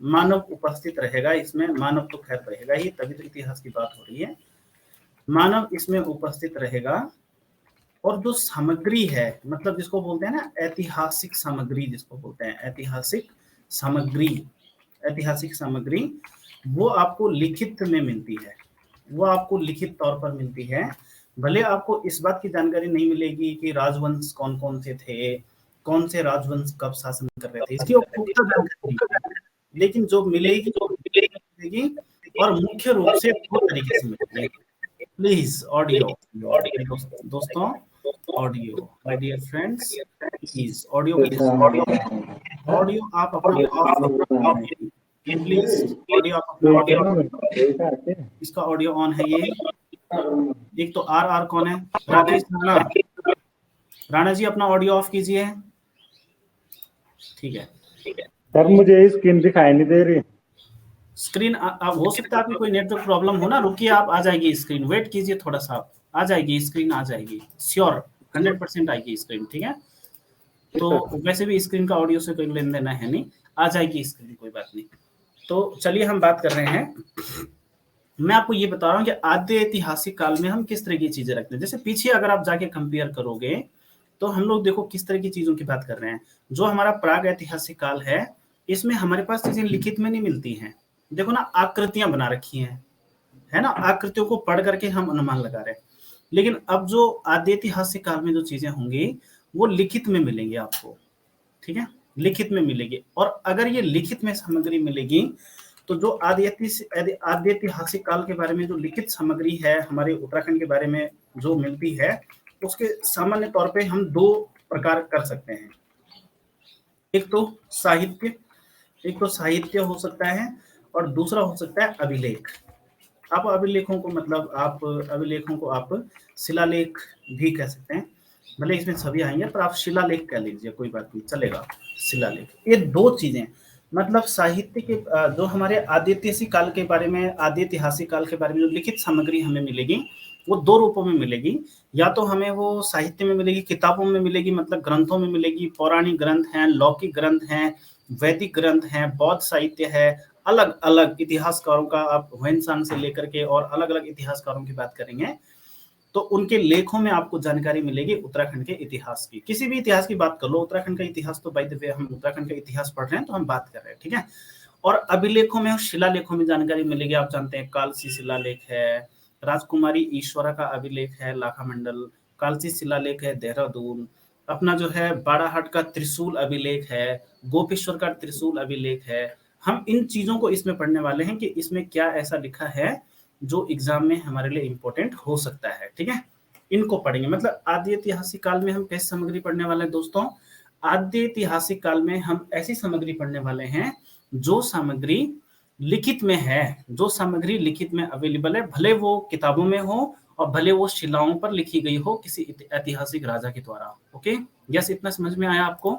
मानव उपस्थित रहेगा इसमें, मानव तो खैर रहेगा ही, तभी तो इतिहास की बात हो रही है। मानव इसमें उपस्थित रहेगा और जो सामग्री है, मतलब जिसको बोलते हैं ना ऐतिहासिक सामग्री, जिसको बोलते हैं ऐतिहासिक सामग्री, ऐतिहासिक सामग्री वो आपको लिखित में मिलती है, वो आपको लिखित तौर पर मिलती है। भले आपको इस बात की जानकारी नहीं मिलेगी कि राजवंश कौन कौन से थे, कौन से राजवंश कब शासन कर रहे थे, इसकी पुख्ता जानकारी नहीं मिलेगी, लेकिन जो मिलेगी मिलेगी और मुख्य रूप से दो तरीके से मिलेगी। प्लीज ऑडियो, दोस्तों audio, my dear friends, please audio को ध्यान, ऑडियो आप अपना ऑफ, प्लीज ऑडियो आप अपना ऑडियो, इसका ऑडियो ऑन है ये। एक तो आर कौन है, राकेश राणा, राणा जी अपना ऑडियो ऑफ कीजिए। ठीक है सर, मुझे स्क्रीन दिखाई नहीं दे रही। स्क्रीन हो सकता है आपकी कोई नेटवर्क प्रॉब्लम हो ना, रुकिए आप, आ जाएगी स्क्रीन, वेट कीजिए थोड़ा सा, आ जाएगी स्क्रीन, आ जाएगी श्योर, 100% आएगी स्क्रीन। ठीक है, तो वैसे भी स्क्रीन का ऑडियो से कोई लेन देना है नहीं, आ जाएगी स्क्रीन, कोई बात नहीं। तो चलिए हम बात कर रहे हैं, मैं आपको ये बता रहा हूँ कि आद्य ऐतिहासिक काल में हम किस तरह की चीजें रखते हैं। जैसे पीछे अगर आप जाके कंपेयर करोगे तो हम लोग देखो किस तरह की चीजों की बात कर रहे हैं। जो हमारा प्राग ऐतिहासिक काल है, इसमें हमारे पास चीजें लिखित में नहीं मिलती हैं। देखो ना, आकृतियां बना रखी हैं, है ना, आकृतियों को पढ़ करके हम अनुमान लगा रहे हैं। लेकिन अब जो आद्य ऐतिहासिक काल में जो चीजें होंगी वो लिखित में मिलेंगी आपको, ठीक है, लिखित में मिलेगी। और अगर ये लिखित में सामग्री मिलेगी तो जो आद्य ऐतिहासिक काल के बारे में जो लिखित सामग्री है हमारे उत्तराखंड के बारे में जो मिलती है, उसके सामान्य तौर पे हम दो प्रकार कर सकते हैं। एक तो साहित्य, एक तो साहित्य हो सकता है और दूसरा हो सकता है अभिलेख। आप अभिलेखों को मतलब आप अभिलेखों को आप शिलालेख भी कह सकते हैं, भले इसमें सभी आएंगे पर आप शिलालेख कह लीजिए, कोई बात नहीं चलेगा, शिलालेख। ये दो चीजें, मतलब साहित्य के जो हमारे आद्य ऐतिहासिक काल के बारे में, आद्य ऐतिहासिक काल के बारे में जो लिखित सामग्री हमें मिलेगी वो दो रूपों में मिलेगी। या तो हमें वो साहित्य में मिलेगी, किताबों में मिलेगी, मतलब ग्रंथों में मिलेगी, पौराणिक ग्रंथ हैं, लौकिक ग्रंथ हैं, वैदिक ग्रंथ हैं, बौद्ध साहित्य है, अलग अलग इतिहासकारों का आप ह्वेनसांग से लेकर के और अलग अलग इतिहासकारों की बात करेंगे तो उनके लेखों में आपको जानकारी मिलेगी उत्तराखंड के इतिहास की। किसी भी इतिहास की बात कर लो, उत्तराखंड का इतिहास तो बाय द वे हम उत्तराखंड का इतिहास पढ़ रहे हैं तो हम बात कर रहे हैं, ठीक है। और अभिलेखों में और शिलालेखों में जानकारी मिलेगी। आप जानते हैं कालसी शिलालेख है, राजकुमारी ईश्वरा का अभिलेख है लाखामंडल, कालसी शिलालेख है देहरादून, अपना जो है बाड़ाहाट का त्रिशूल अभिलेख है, गोपेश्वर का त्रिशूल अभिलेख है। हम इन चीजों को इसमें पढ़ने वाले हैं कि इसमें क्या ऐसा लिखा है जो एग्जाम में हमारे लिए इंपॉर्टेंट हो सकता है, ठीक है। इनको पढ़ेंगे। मतलब आद्य ऐतिहासिक काल में हम कैसी सामग्री पढ़ने वाले हैं दोस्तों? आद्य ऐतिहासिक काल में हम ऐसी सामग्री पढ़ने वाले हैं जो सामग्री लिखित में है, जो सामग्री लिखित में अवेलेबल है, भले वो किताबों में हो और भले वो शिलाओं पर लिखी गई हो किसी ऐतिहासिक राजा के द्वारा। ओके, यस, इतना समझ में आया आपको?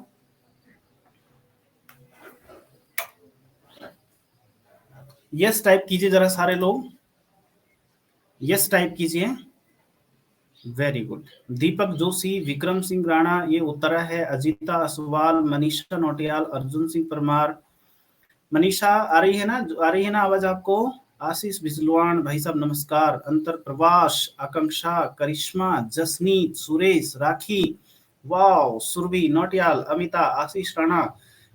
यस टाइप कीजिए जरा सारे लोग, यस टाइप कीजिए। Very good. दीपक जोशी, विक्रम सिंह राणा ये उत्तरा है, अजीता असवाल, मनीषा नोटियाल, अर्जुन सिंह परमार। मनीषा आ रही है ना, आ रही है ना आवाज आपको? आशीष बिजलवान भाई साहब नमस्कार। अंतर प्रवास, आकांक्षा, करिश्मा, जसनीत, सुरेश, राखी, वाओ, सुरभि नोटियाल, अमिता, आशीष राणा,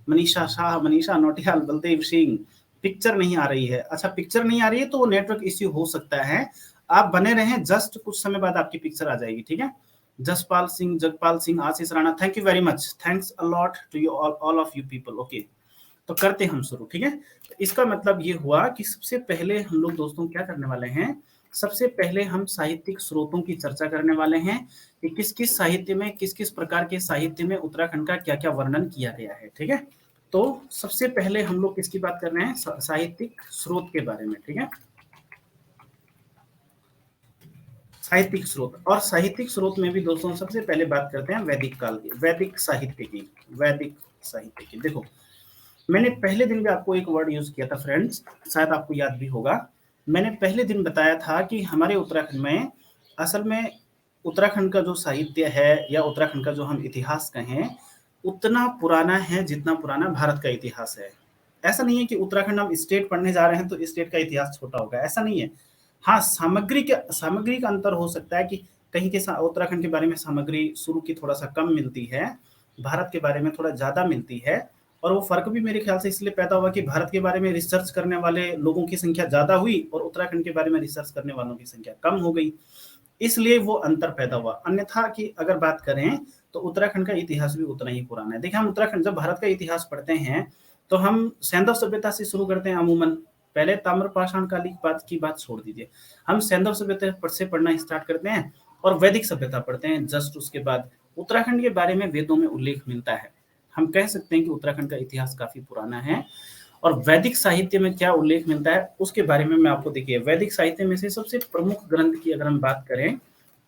मनीषा शाह, मनीषा नोटियाल, बलदेव सिंह। पिक्चर नहीं आ रही है, अच्छा पिक्चर नहीं आ रही है तो नेटवर्क इश्यू हो सकता है। आप बने रहें, जस्ट कुछ समय बाद आपकी पिक्चर आ जाएगी, ठीक है। Jaspal Singh, Jagpal Singh, Ashish Rana, thank you very much, thanks a lot to you all of you people. Okay, तो करते हम शुरू, ठीक है। तो इसका मतलब ये हुआ कि सबसे पहले हम लोग दोस्तों क्या करने वाले हैं, सबसे पहले हम साहित्यिक स्रोतों की चर्चा करने वाले हैं कि किस किस साहित्य में, किस किस प्रकार के साहित्य में उत्तराखंड का क्या क्या वर्णन किया गया है, ठीक है। तो सबसे पहले हम लोग किसकी बात कर रहे हैं? साहित्यिक स्रोत के बारे में, ठीक है। साहित्यिक स्रोत, और साहित्यिक स्रोत में भी दोस्तों सबसे पहले बात करते हैं वैदिक काल की, वैदिक साहित्य की, वैदिक साहित्य की। देखो, मैंने पहले दिन भी आपको एक वर्ड यूज किया था फ्रेंड्स, शायद आपको याद भी होगा। मैंने पहले दिन बताया था कि हमारे उत्तराखंड में, असल में उत्तराखंड का जो साहित्य है या उत्तराखंड का जो हम इतिहास कहें, उतना पुराना है जितना पुराना भारत का इतिहास है। ऐसा नहीं है कि उत्तराखंड हम स्टेट पढ़ने जा रहे हैं तो स्टेट का इतिहास छोटा होगा, ऐसा नहीं है। हाँ, सामग्री का अंतर हो सकता है कि कहीं के उत्तराखंड के बारे में सामग्री शुरू की थोड़ा सा कम मिलती है, भारत के बारे में थोड़ा ज्यादा मिलती है, और वो फर्क भी मेरे ख्याल से इसलिए पैदा हुआ कि भारत के बारे में रिसर्च करने वाले लोगों की संख्या ज्यादा हुई और उत्तराखंड के बारे में रिसर्च करने वालों की संख्या कम हो गई, इसलिए वो अंतर पैदा हुआ। अन्यथा की अगर बात करें तो उत्तराखंड का इतिहास भी उतना ही पुराना है। देखिए, हम उत्तराखंड जब भारत का इतिहास पढ़ते हैं तो हम सैंधव सभ्यता से शुरू करते हैं अमूमन, पहले ताम्रपाषाण काल की बात छोड़ दीजिए, हम सैंधव सभ्यता से पढ़ना स्टार्ट करते हैं और वैदिक सभ्यता पढ़ते हैं। जस्ट उसके बाद उत्तराखंड के बारे में वेदों में उल्लेख मिलता है। हम कह सकते हैं कि उत्तराखंड का इतिहास काफी पुराना है। और वैदिक साहित्य में क्या उल्लेख मिलता है उसके बारे में मैं आपको, देखिए वैदिक साहित्य में से सबसे प्रमुख ग्रंथ की अगर हम बात करें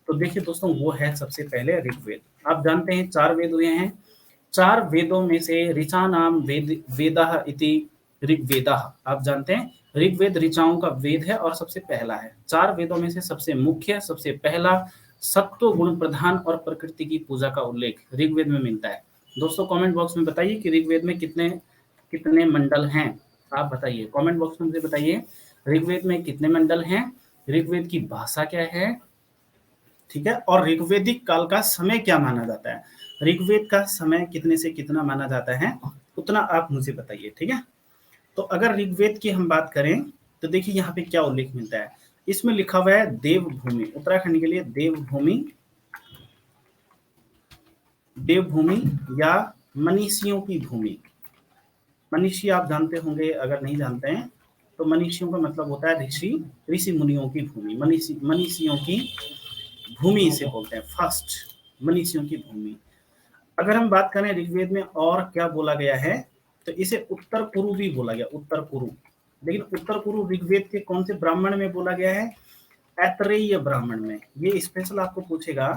तो देखिए दोस्तों, वो है सबसे पहले ऋग्वेद। आप जानते हैं 4 वेद हुए हैं, 4 वेदों में से ऋचानाम वेदः इति ऋग्वेदः, आप जानते हैं ऋग्वेद ऋचाओं का वेद है और सबसे पहला है। 4 वेदों में से सबसे मुख्य, सबसे पहला, सत्व गुण प्रधान और प्रकृति की पूजा का उल्लेख ऋग्वेद में मिलता है। दोस्तों कमेंट बॉक्स में बताइए कि ऋग्वेद में कितने कितने मंडल हैं, आप बताइए कमेंट बॉक्स में मुझे बताइए ऋग्वेद में कितने मंडल हैं, ऋग्वेद की भाषा क्या है, ठीक है, और ऋग्वेदिक काल का समय क्या माना जाता है, ऋग्वेद का समय कितने से कितना माना जाता है, उतना आप मुझे बताइए, ठीक है। तो अगर ऋग्वेद की हम बात करें तो देखिए यहाँ पे क्या उल्लेख मिलता है, इसमें लिखा हुआ है देवभूमि, उत्तराखंड के लिए देवभूमि, देवभूमि या मनीषियों की भूमि। मनीषी आप जानते होंगे, अगर नहीं जानते हैं तो मनीषियों का मतलब होता है ऋषि मुनियों की भूमि, मनीषियों की भूमि से बोलते हैं, फर्स्ट मनीषियों की भूमि। अगर हम बात करें ऋग्वेद में और क्या बोला गया है तो इसे उत्तर कुरु भी बोला गया, उत्तर कुरु। लेकिन उत्तर कुरु ऋग्वेद के कौन से ब्राह्मण में बोला गया है, ऐतरेय ब्राह्मण में। ये स्पेशल आपको पूछेगा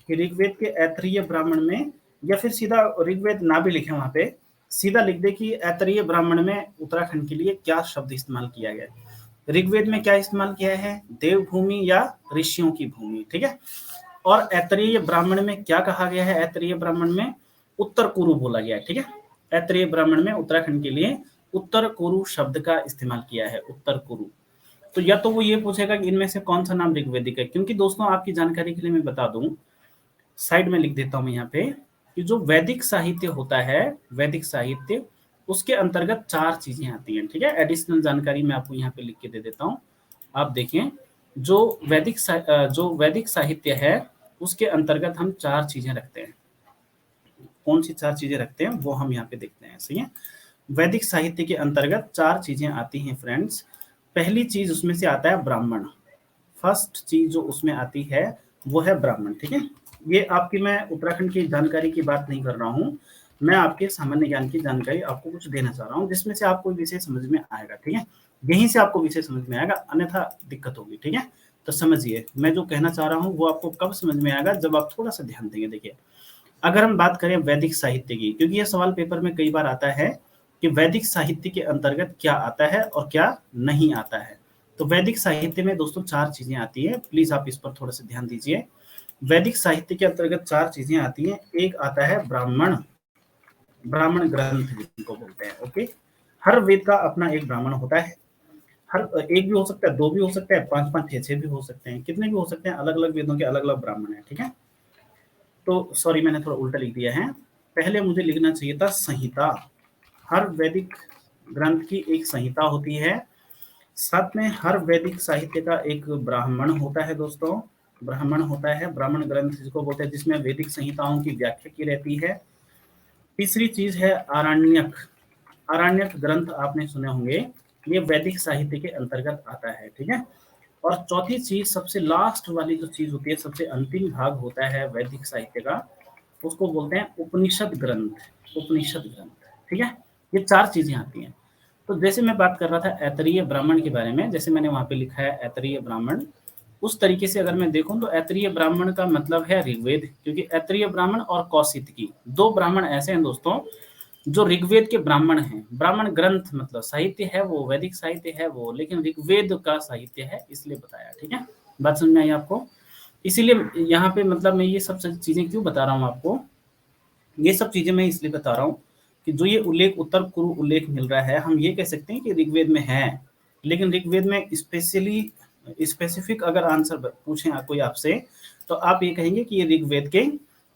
कि ऋग्वेद के ऐतरेय ब्राह्मण में, या फिर सीधा ऋग्वेद ना भी लिखे वहां पे, सीधा लिख दे कि ऐतरेय ब्राह्मण में उत्तराखंड के लिए क्या शब्द इस्तेमाल किया गया है। ऋग्वेद में क्या इस्तेमाल किया है, देवभूमि या ऋषियों की भूमि, ठीक है। और ऐतरेय ब्राह्मण में क्या कहा गया है, ऐतरेय ब्राह्मण में उत्तर कुरु बोला गया है, ठीक है। ऐतरेय ब्राह्मण में उत्तराखंड के लिए उत्तर कुरु शब्द का इस्तेमाल किया है, उत्तर कुरु। तो या तो वो ये पूछेगा कि इनमें से कौन सा नाम ऋग्वेदिक है, क्योंकि दोस्तों आपकी जानकारी के लिए मैं बता दूं, साइड में लिख देता हूं मैं यहाँ पे, कि जो वैदिक साहित्य होता है, वैदिक साहित्य, उसके अंतर्गत 4 चीजें आती हैं, ठीक है। एडिशनल जानकारी मैं आपको यहाँ पे लिख के दे देता हूँ, आप देखें। जो वैदिक साहित्य है उसके अंतर्गत हम 4 चीजें रखते हैं। कौन सी 4 चीजें रखते हैं वो हम यहाँ पे देखते हैं, सही है। वैदिक साहित्य के अंतर्गत 4 चीजें आती हैं फ्रेंड्स। पहली चीज उसमें से आता है ब्राह्मण, फर्स्ट चीज जो उसमें आती है वो है ब्राह्मण, ठीक है। ये आपकी, मैं उत्तराखंड की जानकारी की बात नहीं कर रहा हूँ, मैं आपके सामान्य ज्ञान की जानकारी आपको कुछ देना चाह रहा हूँ जिसमें से आपको विषय समझ में आएगा, ठीक है। यहीं से आपको विषय समझ में आएगा, अन्यथा दिक्कत होगी, ठीक है। तो समझिए मैं जो कहना चाह रहा हूँ वो आपको कब समझ में आएगा, जब आप थोड़ा सा ध्यान देंगे। देखिए, अगर हम बात करें वैदिक साहित्य की, क्योंकि यह सवाल पेपर में कई बार आता है कि वैदिक साहित्य के अंतर्गत क्या आता है और क्या नहीं आता है। तो वैदिक साहित्य में दोस्तों 4 चीजें आती है, प्लीज आप इस पर थोड़ा सा ध्यान दीजिए। वैदिक साहित्य के अंतर्गत 4 चीजें आती हैं। एक आता है ब्राह्मण, ब्राह्मण ग्रंथ जिनको बोलते हैं, ओके। हर वेद का अपना एक ब्राह्मण होता है, हर एक भी हो सकता है, 2 भी हो सकता है, 5-5, 6-6 भी हो सकते हैं, कितने भी हो सकते हैं, अलग अलग वेदों के अलग अलग ब्राह्मण है, ठीक है। तो सॉरी मैंने थोड़ा उल्टा लिख दिया है, पहले मुझे लिखना चाहिए था संहिता। हर वैदिक ग्रंथ की एक संहिता होती है, साथ में हर वैदिक साहित्य का एक ब्राह्मण होता है दोस्तों, ब्राह्मण होता है, ब्राह्मण ग्रंथ जिसको बोलते हैं, जिसमें वैदिक संहिताओं की व्याख्या की रहती है। तीसरी चीज है आरण्यक, आरण्यक ग्रंथ आपने सुने होंगे, ये वैदिक साहित्य के अंतर्गत आता है, ठीक है। और चौथी चीज, सबसे लास्ट वाली जो चीज होती है, सबसे अंतिम भाग होता है वैदिक साहित्य का, उसको बोलते हैं उपनिषद ग्रंथ, उपनिषद ग्रंथ, ठीक है। ये 4 चीजें आती हैं। तो जैसे मैं बात कर रहा था ऐतरेय ब्राह्मण के बारे में, जैसे मैंने वहां पे लिखा है ऐतरेय ब्राह्मण, उस तरीके से अगर मैं देखूं तो ऐतरेय ब्राह्मण का मतलब है ऋग्वेद, क्योंकि ऐतरेय ब्राह्मण और कौशितकी 2 ब्राह्मण ऐसे हैं दोस्तों जो ऋग्वेद के ब्राह्मण हैं। ब्राह्मण ग्रंथ मतलब साहित्य है वो, वैदिक साहित्य है वो, लेकिन ऋग्वेद का साहित्य है, इसलिए बताया, ठीक है। बात समझ में आई आपको? इसीलिए यहाँ पे मतलब मैं ये सब चीजें क्यों बता रहा हूँ आपको, ये सब चीजें मैं इसलिए बता रहा हूँ कि जो ये उल्लेख उत्तर कुरु उल्लेख मिल रहा है, हम ये कह सकते हैं कि ऋग्वेद में है, लेकिन ऋग्वेद में स्पेसिफिक अगर आंसर पूछें कोई आपसे, तो आप ये कहेंगे कि ये ऋग्वेद के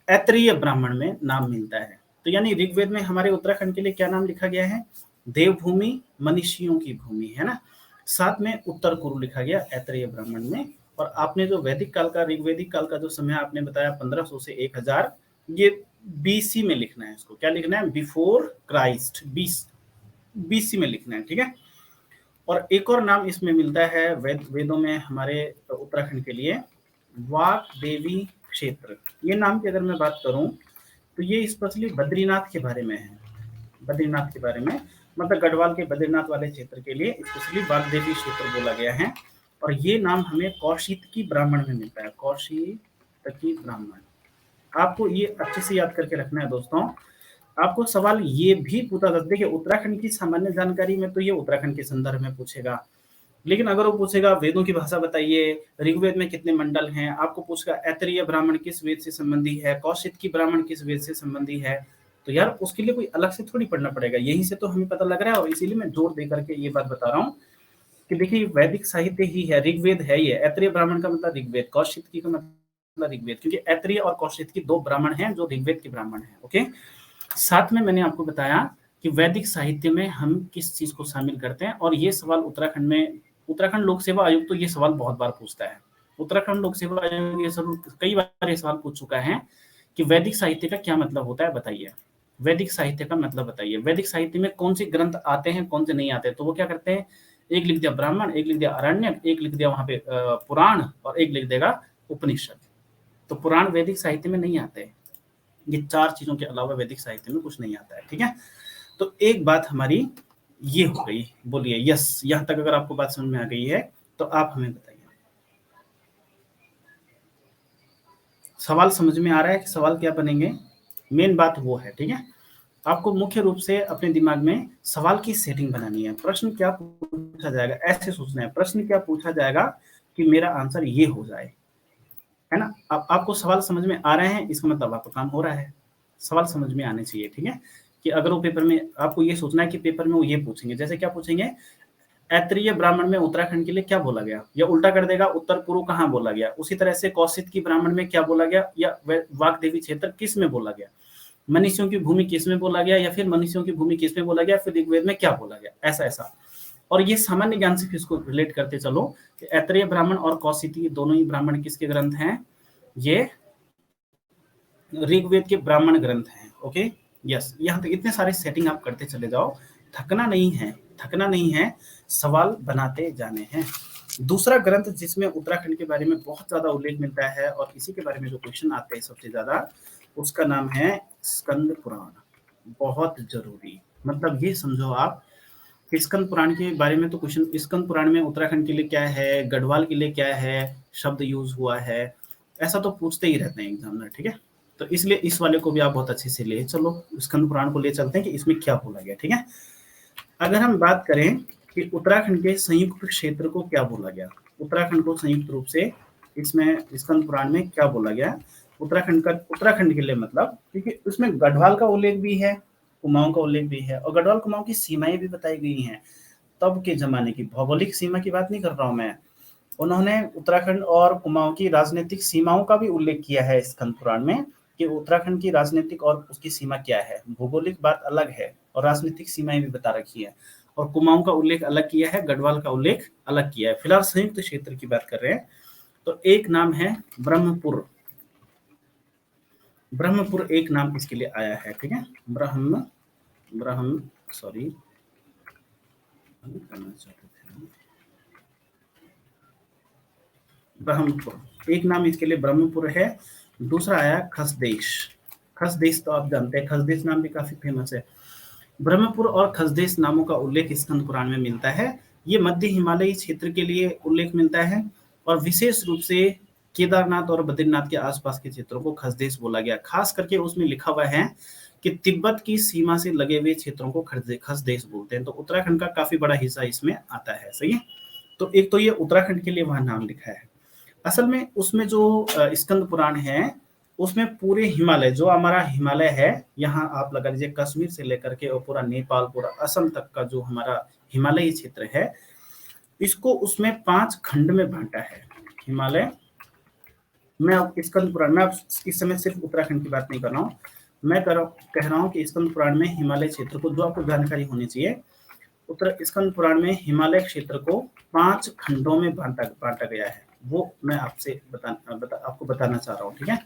ऐतरेय ब्राह्मण में नाम मिलता है। तो यानी ऋग्वेद में हमारे उत्तराखंड के लिए क्या नाम लिखा गया है? देवभूमि, मनीषियों की भूमि, है ना। साथ में उत्तर कुरु लिखा गया ऐतरेय ब्राह्मण में। और आपने जो वैदिक काल का, ऋग्वेदिक काल का जो समय आपने बताया 1500 से 1000, ये बीसी में लिखना है। इसको क्या लिखना है? बिफोर क्राइस्ट, बीसी में लिखना है, ठीक है। और एक और नाम इसमें मिलता है वेदों में हमारे उत्तराखंड के लिए, वाक देवी क्षेत्र। ये नाम की अगर मैं बात करूं तो ये स्पेशली बद्रीनाथ के बारे में है, बद्रीनाथ के बारे में, मतलब गढ़वाल के बद्रीनाथ वाले क्षेत्र के लिए स्पेशली वाक देवी क्षेत्र बोला गया है। और ये नाम हमें कौशितकी ब्राह्मण में मिलता है, कौशितकी ब्राह्मण। आपको ये अच्छे से याद करके रखना है दोस्तों। आपको सवाल ये भी पूछा जाता है, देखिए उत्तराखंड की सामान्य जानकारी में तो ये उत्तराखंड के संदर्भ में पूछेगा, लेकिन अगर वो पूछेगा वेदों की भाषा बताइए, ऋग्वेद में कितने मंडल हैं, आपको पूछेगा ऐतरेय ब्राह्मण किस वेद से संबंधी है, कौशितकी ब्राह्मण किस वेद से संबंधी है, तो यार उसके लिए कोई अलग से थोड़ी पढ़ना पड़ेगा, यहीं से तो हमें पता लग रहा है। और इसीलिए मैं जोर दे करके ये बात बता रहा हूँ कि देखिए वैदिक साहित्य ही है, ऋग्वेद है ये। ऐतरेय ब्राह्मण का मतलब ऋग्वेद, कौशितकी का मतलब ऋग्वेद, क्योंकि ऐतरेय और कौशितकी 2 ब्राह्मण हैं जो ऋग्वेद के ब्राह्मण हैं। ओके, साथ में मैंने आपको बताया कि वैदिक साहित्य में हम किस चीज को शामिल करते हैं। और ये सवाल उत्तराखंड में, उत्तराखंड लोक सेवा आयोग तो ये सवाल बहुत बार पूछता है। उत्तराखंड लोक सेवा आयोग ये सब कई बार ये सवाल पूछ चुका है कि वैदिक साहित्य का क्या मतलब होता है, बताइए। वैदिक साहित्य का मतलब बताइए, वैदिक साहित्य में कौन से ग्रंथ आते हैं, कौन से नहीं आते। तो वो क्या करते हैं, एक लिख दिया ब्राह्मण, एक लिख दिया आरण्यक, एक लिख दिया वहां पे पुराण, और एक लिख देगा उपनिषद। तो पुराण वैदिक साहित्य में नहीं आते, ये 4 चीजों के अलावा वैदिक साहित्य में कुछ नहीं आता है, ठीक है। तो एक बात हमारी ये हो गई, बोलिए यस, यहां तक अगर आपको बात समझ में आ गई है तो आप हमें बताइए। सवाल समझ में आ रहा है कि सवाल क्या बनेंगे, मेन बात वो है, ठीक है। आपको मुख्य रूप से अपने दिमाग में सवाल की सेटिंग बनानी है। प्रश्न क्या पूछा जाएगा ऐसे सोचना है, प्रश्न क्या पूछा जाएगा कि मेरा आंसर ये हो जाए, है ना। आपको सवाल समझ में आ रहे हैं, इसका मतलब आपका काम हो रहा है। सवाल समझ में आने चाहिए, ठीक है। कि अगर वो पेपर में, आपको ये सोचना है कि पेपर में वो ये पूछेंगे, जैसे क्या पूछेंगे, ऐतरेय ब्राह्मण में उत्तराखंड के लिए क्या बोला गया, या उल्टा कर देगा उत्तर पूर्व कहाँ बोला गया। उसी तरह से कौशितकी ब्राह्मण में क्या बोला गया, या वाक देवी क्षेत्र किस में बोला गया, मनीषियों की भूमि किस में बोला गया, या फिर मनीषियों की भूमि किस में बोला गया, फिर ऋग्वेद में क्या बोला गया, ऐसा ऐसा। और ये सामान्य ज्ञान से इसको रिलेट करते चलो कि ऐतरेय ब्राह्मण और कौशितकी दोनों ही ब्राह्मण किसके ग्रंथ हैं, ये ऋग्वेद के ब्राह्मण ग्रंथ हैं। ओके, यस, यहाँ तक इतने सारे सेटिंग आप करते चले जाओ, थकना नहीं है, थकना नहीं है, सवाल बनाते जाने हैं। दूसरा ग्रंथ जिसमें उत्तराखंड के बारे में बहुत ज्यादा उल्लेख मिलता है और इसी के बारे में जो क्वेश्चन आते हैं सबसे ज्यादा, उसका नाम है स्कंद पुराण। बहुत जरूरी, मतलब ये समझो आप कि स्कंद पुराण के बारे में तो क्वेश्चन, स्कंद पुराण में उत्तराखंड के लिए क्या है, गढ़वाल के लिए क्या है, शब्द यूज हुआ है, ऐसा तो पूछते ही रहते हैं एग्जामिनर, ठीक है। तो इसलिए इस वाले को भी आप बहुत अच्छे से ले चलो, स्कंद पुराण को ले चलते हैं कि इसमें क्या बोला गया, ठीक है। अगर हम बात करें कि उत्तराखंड के संयुक्त क्षेत्र को क्या बोला गया, उत्तराखंड को संयुक्त रूप से इसमें स्कंद पुराण में क्या बोला गया, उत्तराखंड के लिए मतलब, क्योंकि उसमें गढ़वाल का उल्लेख भी है, कुमाऊं का उल्लेख भी है, और गढ़वाल कुमाऊं की सीमाएं भी बताई गई हैं। तब के जमाने की भौगोलिक सीमा की बात नहीं कर रहा हूं मैं, उन्होंने उत्तराखंड और कुमाऊं की राजनीतिक सीमाओं का भी उल्लेख किया है स्कंद पुराण में, कि उत्तराखंड की राजनीतिक और उसकी सीमा क्या है। भौगोलिक बात अलग है और राजनीतिक सीमाएं भी बता रखी है, और कुमाऊं का उल्लेख अलग किया है, गढ़वाल का उल्लेख अलग किया है। फिलहाल संयुक्त क्षेत्र की बात कर रहे हैं, तो एक नाम है ब्रह्मपुर, ब्रह्मपुर एक नाम इसके लिए आया है, ठीक है। ब्रह्मपुर एक नाम इसके लिए ब्रह्मपुर है। दूसरा आया खसदेश, खसदेश तो आप जानते हैं, खसदेश नाम भी काफी फेमस है। ब्रह्मपुर और खसदेश नामों का उल्लेख स्कंद पुराण में मिलता है। ये मध्य हिमालयी क्षेत्र के लिए उल्लेख मिलता है, और विशेष रूप से केदारनाथ और बद्रीनाथ के आसपास के क्षेत्रों को खसदेश बोला गया। खास करके उसमें लिखा हुआ है कि तिब्बत की सीमा से लगे हुए क्षेत्रों को खसदेश बोलते हैं। तो उत्तराखंड का काफी बड़ा हिस्सा इसमें आता है, सही है। तो एक तो ये उत्तराखंड के लिए वहां नाम लिखा है। असल में उसमें जो स्कंद पुराण है उसमें पूरे हिमालय, जो हमारा हिमालय है, यहाँ आप लगा लीजिए कश्मीर से लेकर के और पूरा नेपाल, पूरा असम तक का जो हमारा हिमालयी क्षेत्र है, इसको उसमें 5 खंड में बांटा है हिमालय। मैं अब स्कंद पुराण में, अब इस समय सिर्फ उत्तराखंड की बात नहीं कर रहा हूँ, मैं कह रहा हूँ कि स्कंद पुराण में हिमालय क्षेत्र को, जो आपको जानकारी होनी चाहिए, स्कंद पुराण में हिमालय क्षेत्र को 5 खंडों में बांटा गया है, वो मैं आपसे आपको बताना चाह रहा हूँ। ठीक है,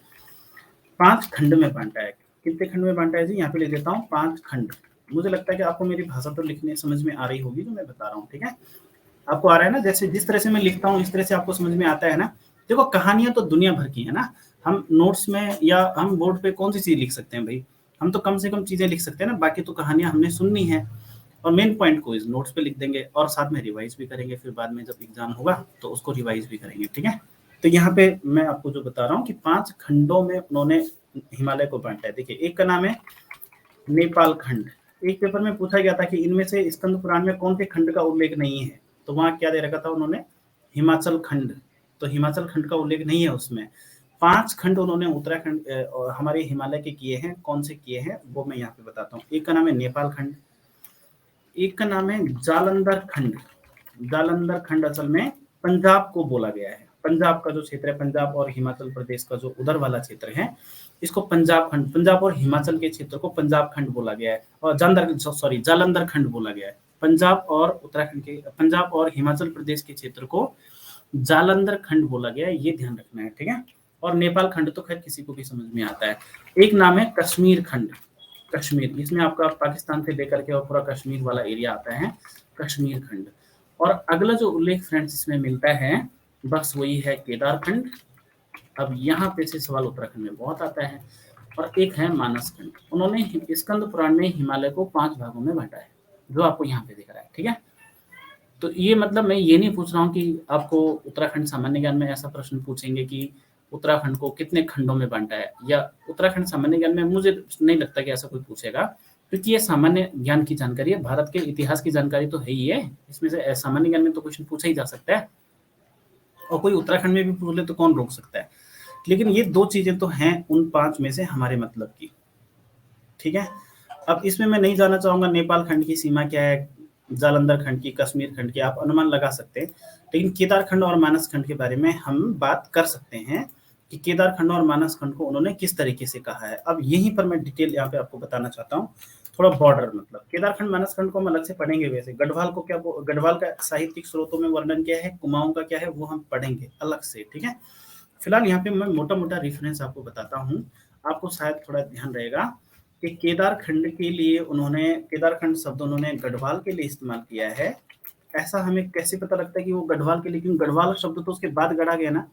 5 खंड में बांटा है। कितने खंड में बांटा है जी, यहाँ पे लिख देता हूँ 5 खंड। मुझे लगता है कि आपको मेरी भाषा तो लिखने समझ में आ रही होगी जो मैं बता रहा हूँ। ठीक है, आपको आ रहा है ना, जैसे जिस तरह से मैं लिखता हूँ इस तरह से आपको समझ में आता है ना। देखो कहानियां तो दुनिया भर की है ना, हम नोट्स में या हम बोर्ड पे कौन सी चीज लिख सकते हैं भाई, हम तो कम से कम चीजें लिख सकते हैं ना, बाकी तो कहानियां हमने सुननी है और मेन पॉइंट को इस नोट्स पे लिख देंगे और साथ में रिवाइज भी करेंगे, फिर बाद में जब एग्जाम होगा तो उसको रिवाइज भी करेंगे। ठीक है, तो यहाँ पे मैं आपको जो बता रहा हूँ कि 5 खंडों में उन्होंने हिमालय को बांटा है। देखिए, एक का नाम है नेपाल खंड। एक पेपर में पूछा गया था कि इनमें से स्कंद पुराण में कौन से खंड का उल्लेख नहीं है, तो वहां क्या दे रखा था उन्होंने, हिमाचल खंड। तो हिमाचल खंड का उल्लेख नहीं है उसमें। 5 खंड उन्होंने उत्तराखंड और हमारे हिमालय के किए हैं। कौन से किए हैं वो मैं यहाँ पे बताता हूँ। एक का नाम है नेपाल खंड, एक का नाम है जालंधर खंड। जालंधर खंड असल में पंजाब को बोला गया है। पंजाब का जो क्षेत्र है, पंजाब और हिमाचल प्रदेश का जो उधर वाला क्षेत्र है, इसको पंजाब खंड, पंजाब और हिमाचल के क्षेत्र को पंजाब खंड बोला गया है, और जालंधर खंड बोला गया है। पंजाब और उत्तराखंड के, पंजाब और हिमाचल प्रदेश के क्षेत्र को जालंधर खंड बोला गया है, ये ध्यान रखना है। ठीक है, और नेपाल खंड तो खैर किसी को भी समझ में आता है। एक नाम है कश्मीर खंड। कश्मीर, इसमें आपका पाकिस्तान से लेकर के और पूरा कश्मीर वाला एरिया आता है, कश्मीर खंड। और अगला जो उल्लेख फ्रेंड्स इसमें मिलता है बस वही है केदार खंड। अब यहाँ पे से सवाल उत्तराखंड में बहुत आता है। और एक है मानस खंड। उन्होंने स्कंद पुराण में हिमालय को 5 भागों में बांटा है, जो आपको यहाँ पे दिख रहा है। ठीक है, तो ये मतलब मैं ये नहीं पूछ रहा हूँ कि आपको उत्तराखंड सामान्य ज्ञान में ऐसा प्रश्न पूछेंगे कि उत्तराखंड को कितने खंडों में बांटा है, या उत्तराखंड सामान्य ज्ञान में मुझे नहीं लगता कि ऐसा कोई पूछेगा, क्योंकि ये सामान्य ज्ञान की जानकारी है, भारत के इतिहास की जानकारी तो है ही है, इसमें से सामान्य ज्ञान में तो क्वेश्चन पूछा ही जा सकता है, और कोई उत्तराखंड में भी पूछ ले तो कौन रोक सकता है। लेकिन ये 2 चीजें तो हैं उन 5 में से हमारे मतलब की। ठीक है, अब इसमें मैं नहीं जाना चाहूंगा नेपाल खंड की सीमा क्या है, जालंधर खंड की, कश्मीर खंड की, आप अनुमान लगा सकते हैं। लेकिन केदार खंड और मानस खंड के बारे में हम बात कर सकते हैं कि केदार खंड और मानस खंड को उन्होंने किस तरीके से कहा है। अब यहीं पर मैं डिटेल यहाँ पे आपको बताना चाहता हूँ, थोड़ा बॉर्डर, मतलब केदार खंड मानस खंड को हम अलग से पढ़ेंगे। वैसे गढ़वाल को क्या, गढ़वाल का साहित्यिक स्रोतों में वर्णन क्या है, कुमाऊं का क्या है, वो हम पढ़ेंगे अलग से। ठीक है, फिलहाल यहाँ पे मैं मोटा मोटा रेफरेंस आपको बताता हूँ, आपको शायद थोड़ा ध्यान रहेगा कि केदार खंड के लिए उन्होंने, केदार खंड शब्द उन्होंने गढ़वाल के लिए इस्तेमाल किया है। ऐसा हमें कैसे पता लगता है कि वो गढ़वाल के लिए, क्योंकि गढ़वाल शब्द तो उसके बाद गढ़ा गया ना।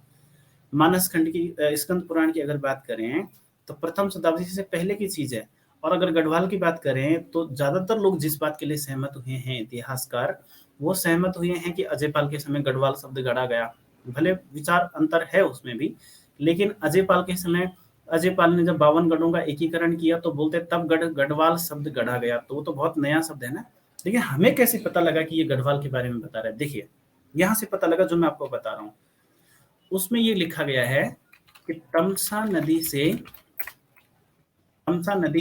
मानस खंड की, स्कंद पुराण की अगर बात करें तो प्रथम शताब्दी से पहले की चीज है। और अगर गढ़वाल की बात करें तो ज्यादातर लोग जिस बात के लिए सहमत हुए हैं, इतिहासकार, वो सहमत हुए हैं कि अजयपाल के समय गढ़वाल शब्द गढ़ा गया। भले विचार अंतर है उसमें भी, लेकिन अजयपाल के समय, अजयपाल ने जब 52 गढ़ों का एकीकरण किया तो बोलते तब गढ़वाल शब्द गढ़ा गया, तो वो तो बहुत नया शब्द है ना। लेकिन हमें कैसे पता लगा कि ये गढ़वाल के बारे में बता रहा है, देखिए यहाँ से पता लगा जो मैं आपको बता रहा हूँ। उसमें ये लिखा गया है कि तमसा नदी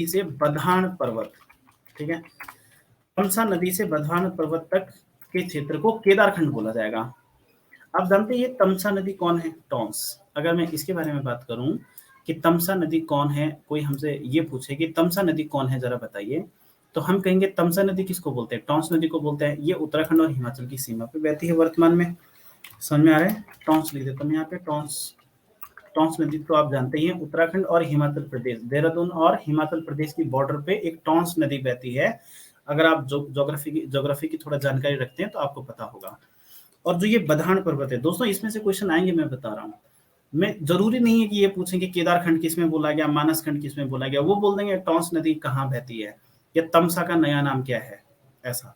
से बधान पर्वत, ठीक है, तमसा नदी से बधान पर्वत तक के क्षेत्र को केदारखंड बोला जाएगा। आप जानते हैं ये तमसा नदी कौन है, टॉन्स। अगर मैं इसके बारे में बात करूं कि तमसा नदी कौन है, कोई हमसे ये पूछे कि तमसा नदी कौन है जरा बताइए, तो हम कहेंगे तमसा नदी किसको बोलते हैं, टॉन्स नदी को बोलते हैं। ये उत्तराखंड और हिमाचल की सीमा पे बहती है वर्तमान में। समझ में आ रहा है, टॉन्स लिख देता हूँ यहाँ पे, टॉन्स नदी तो आप जानते ही हैं, उत्तराखंड और हिमाचल प्रदेश, देहरादून और हिमाचल प्रदेश की बॉर्डर पे एक टॉन्स नदी बहती है। अगर आप ज्योग्राफी की थोड़ा जानकारी रखते हैं तो आपको पता होगा। और जो ये बधान पर्वत है दोस्तों, इसमें से क्वेश्चन आएंगे, मैं बता रहा हूँ। मैं जरूरी नहीं है कि ये पूछें कि केदारखंड किसमें बोला गया, मानस खंड किसमें बोला गया, वो बोल देंगे टॉन्स नदी कहाँ बहती है, या तमसा का नया नाम क्या है, ऐसा।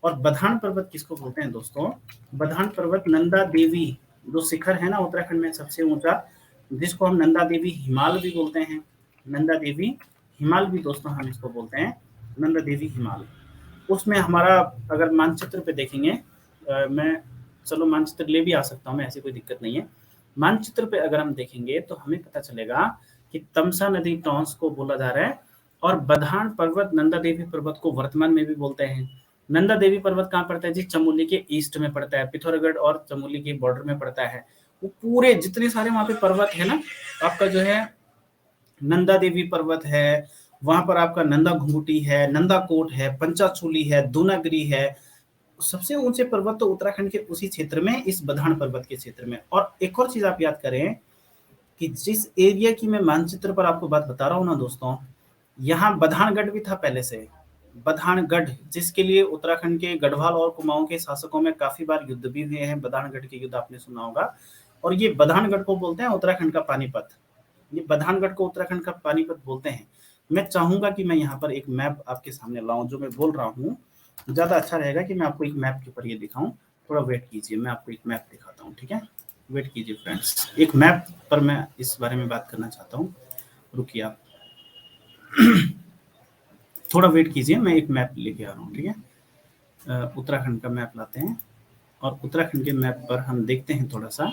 और बधान पर्वत किसको बोलते हैं दोस्तों, बधान पर्वत नंदा देवी जो शिखर है ना उत्तराखंड में सबसे ऊंचा, जिसको हम नंदा देवी हिमाल भी बोलते हैं, नंदा देवी हिमाल भी दोस्तों हम इसको बोलते हैं, नंदा देवी हिमाल। उसमें हमारा अगर मानचित्र पे देखेंगे, मैं चलो मानचित्र ले भी आ सकता हूँ मैं, ऐसी कोई दिक्कत नहीं है। मानचित्र पे अगर हम देखेंगे तो हमें पता चलेगा कि तमसा नदी टॉन्स को बोला जा रहा है, और बधान पर्वत नंदा देवी पर्वत को वर्तमान में भी बोलते हैं। नंदा देवी पर्वत कहाँ पड़ता है जी? चमोली के ईस्ट में पड़ता है, पिथौरागढ़ और चमोली के बॉर्डर में पड़ता है। वो पूरे जितने सारे वहां पे पर्वत है ना, आपका जो है नंदा देवी पर्वत है, वहां पर आपका नंदा घुंघुटी है, नंदा कोट है, पंचाचूली है, दूनागिरी है। सबसे ऊंचे पर्वत तो उत्तराखंड के उसी क्षेत्र में, इस बधान पर्वत के क्षेत्र में। और एक और चीज आप याद करें कि जिस एरिया की मैं मानचित्र पर आपको बात बता रहा हूँ ना दोस्तों, यहाँ बधानगढ़ भी था पहले से। बधानगढ़, जिसके लिए उत्तराखंड के गढ़वाल और कुमाऊं के शासकों में काफी बार युद्ध भी हुए हैं। बधानगढ़ के युद्ध आपने सुना होगा। और ये बधानगढ़ को बोलते हैं उत्तराखंड का पानीपत। ये बधानगढ़ को उत्तराखंड का पानीपत बोलते हैं। मैं चाहूंगा कि मैं यहाँ पर एक मैप आपके सामने लाऊं, जो मैं बोल रहा हूँ ज्यादा अच्छा रहेगा कि मैं आपको एक मैप के ऊपर ये दिखाऊं। थोड़ा वेट कीजिए, मैं आपको एक मैप दिखाता हूँ, ठीक है? वेट कीजिए फ्रेंड्स, एक मैप पर मैं इस बारे में बात करना चाहता हूँ। रुकिए आप थोड़ा वेट कीजिए, मैं एक मैप लेके आ रहा हूँ, ठीक है? उत्तराखंड का मैप लाते हैं, और उत्तराखंड के मैप पर हम देखते हैं थोड़ा सा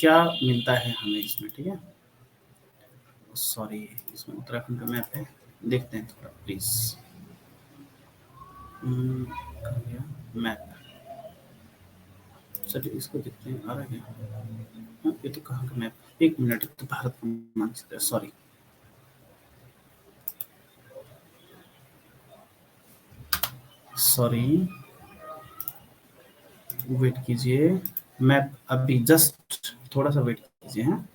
क्या मिलता है हमें इसमें, ठीक है? सॉरी, इसमें उत्तराखंड का मैप है, देखते हैं थोड़ा प्लीज। मैप, चलिए इसको देखते हैं, आ रहा है क्या? ये तो कहाँ का मैप? एक मिनट, तो भारत का मानचित्र, सॉरी। सॉरी, वेट कीजिए, मैप अभी जस्ट थोड़ा सा वेट कीजिए। हैं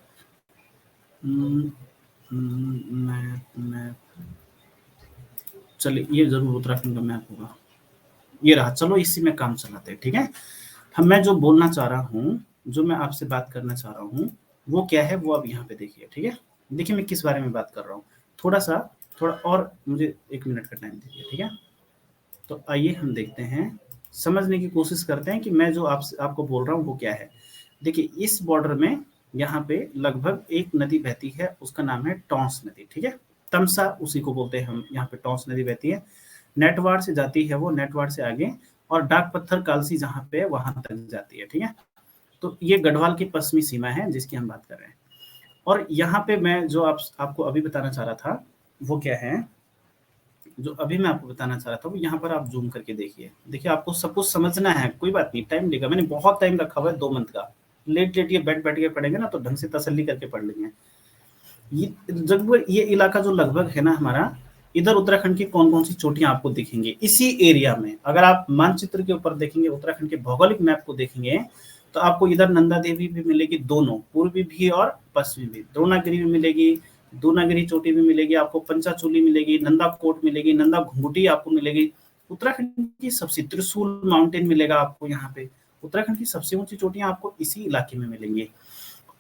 मैप, चलिए ये जरूर उत्तराखंड का मैप होगा, ये रहा। चलो इसी में काम चलाते हैं, ठीक है? हम, मैं जो बोलना चाह रहा हूँ, जो मैं आपसे बात करना चाह रहा हूँ, वो क्या है वो अब यहाँ पे देखिए, ठीक है? देखिए मैं किस बारे में बात कर रहा हूँ। थोड़ा और मुझे 1 मिनट का टाइम दीजिए, ठीक है? तो आइए हम देखते हैं, समझने की कोशिश करते हैं कि मैं जो आपको बोल रहा हूँ वो क्या है। देखिए इस बॉर्डर में यहाँ पे लगभग एक नदी बहती है, उसका नाम है टॉन्स नदी, ठीक है? तमसा उसी को बोलते हैं हम, यहाँ पे टॉन्स नदी बहती है। नेटवाड़ से जाती है वो, नेटवाड़ से आगे, और डाक पत्थर कालसी जहाँ पे वहां तक जाती है, ठीक है? तो ये गढ़वाल की पश्चिमी सीमा है जिसकी हम बात कर रहे हैं। और यहाँ पे मैं जो आपको अभी बताना चाह रहा था वो क्या है, जो अभी मैं आपको बताना चाह रहा था वो यहाँ पर आप जूम करके देखिए। देखिए आपको सब कुछ समझना है, कोई बात नहीं, टाइम लेगा, मैंने बहुत टाइम रखा हुआ है, 2 मंथ का। लेट ये बैठ के पढ़ेंगे ना तो ढंग से तसल्ली करके पढ़ लेंगे। ये इलाका जो लगभग है ना हमारा, इधर उत्तराखंड की कौन कौन सी चोटियां आपको दिखेंगी इसी एरिया में। अगर आप मानचित्र के ऊपर देखेंगे, उत्तराखंड के भौगोलिक मैप को देखेंगे, तो आपको इधर नंदा देवी भी मिलेगी, दोनों, पूर्वी भी और पश्चिमी भी। द्रोणागिरी भी मिलेगी, दूनागिरी चोटी भी मिलेगी आपको, पंचाचूली मिलेगी, नंदा कोट मिलेगी, नंदा घुंघुटी आपको मिलेगी। उत्तराखंड की सबसे त्रिशूल माउंटेन मिलेगा आपको यहाँ पे। उत्तराखंड की सबसे ऊंची चोटियां आपको इसी इलाके में मिलेंगी।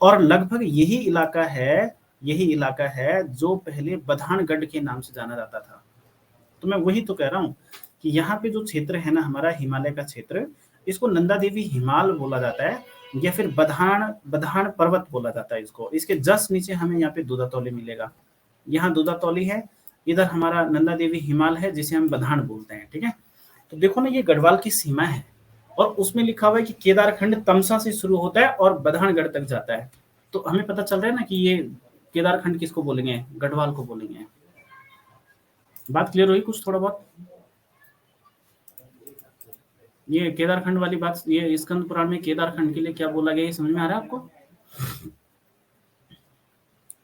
और लगभग यही इलाका है जो पहले बधानगढ़ के नाम से जाना जाता था। तो मैं वही तो कह रहा हूँ कि यहाँ पे जो क्षेत्र है ना हमारा, हिमालय का क्षेत्र, इसको नंदा देवी हिमाल बोला जाता है, या फिर बधान पर्वत बोला जाता है इसको। इसके जस्ट नीचे हमें यहाँ पे दूधातौली मिलेगा। यहाँ दूधातौली है, इधर हमारा नंदा देवी हिमाल है जिसे हम बधान बोलते हैं, ठीक है? तो देखो ना, ये गढ़वाल की सीमा है, और उसमें लिखा हुआ है कि केदारखंड तमसा से शुरू होता है और बधानगढ़ तक जाता है। तो हमें पता चल रहा है ना कि ये केदारखंड किसको बोलेंगे? गढ़वाल को बोलेंगे। बात क्लियर हुई कुछ थोड़ा बहुत? ये केदारखंड वाली बात, ये स्कंद पुराण में केदारखंड के लिए क्या बोला गया, ये समझ में आ रहा है आपको?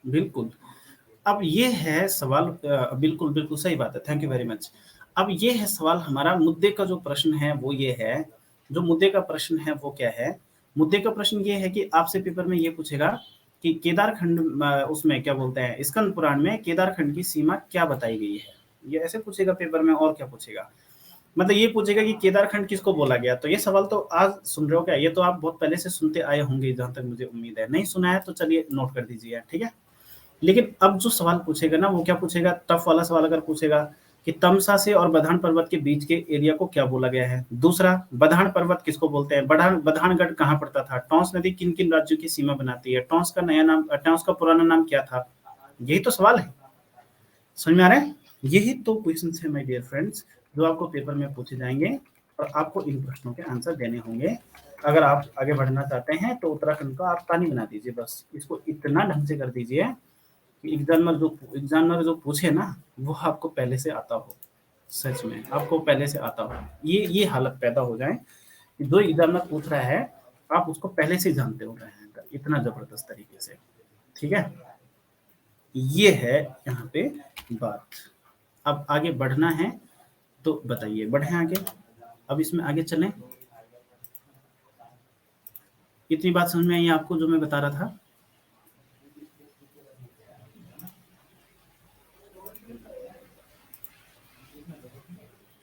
बिल्कुल। अब ये है सवाल, बिल्कुल बिल्कुल सही बात है, थैंक यू वेरी मच। अब ये है सवाल हमारा, मुद्दे का जो प्रश्न है वो ये है, जो मुद्दे का प्रश्न है वो क्या है? मुद्दे का प्रश्न ये है कि आपसे पेपर में ये पूछेगा कि केदारखंड, उसमें क्या बोलते हैं, स्कंद पुराण में केदारखंड की सीमा क्या बताई गई है, ये ऐसे पूछेगा पेपर में। और क्या पूछेगा, मतलब ये पूछेगा कि केदारखंड किसको बोला गया। तो ये सवाल तो आज सुन रहे हो क्या? ये तो आप बहुत पहले से सुनते आए होंगे जहां तक मुझे उम्मीद है। नहीं सुना है तो चलिए नोट कर दीजिए, ठीक है? लेकिन अब जो सवाल पूछेगा ना वो क्या पूछेगा, टफ वाला सवाल अगर पूछेगा कि तमसा से और बधान पर्वत के बीच के एरिया को क्या बोला गया है। दूसरा, बधान पर्वत किसको बोलते हैं, बधानगढ़ कहाँ पड़ता था, टॉन्स नदी किन किन राज्यों की सीमा बनाती है, टॉन्स का नया नाम, टॉन्स का पुराना नाम क्या था। यही तो सवाल है, समझ में आ रहा है? यही तो क्वेश्चन है माय डियर फ्रेंड्स, जो आपको पेपर में पूछे जाएंगे, और आपको इन प्रश्नों के आंसर देने होंगे। अगर आप आगे बढ़ना चाहते हैं तो उत्तराखंड का आप पानी बना दीजिए, बस इसको इतना ढंग से कर दीजिए एग्जामिनर जो पूछे ना वो आपको पहले से आता हो, सच में आपको पहले से आता हो, ये हालत पैदा हो जाए कि जो एग्जामिनर पूछ रहा है आप उसको पहले से जानते हो रहे हैं, इतना जबरदस्त तरीके से, ठीक है। ये है यहाँ पे बात। अब आगे बढ़ना है तो बताइए, बढ़े आगे, अब इसमें आगे चलें। इतनी बात समझ में आई आपको जो मैं बता रहा था?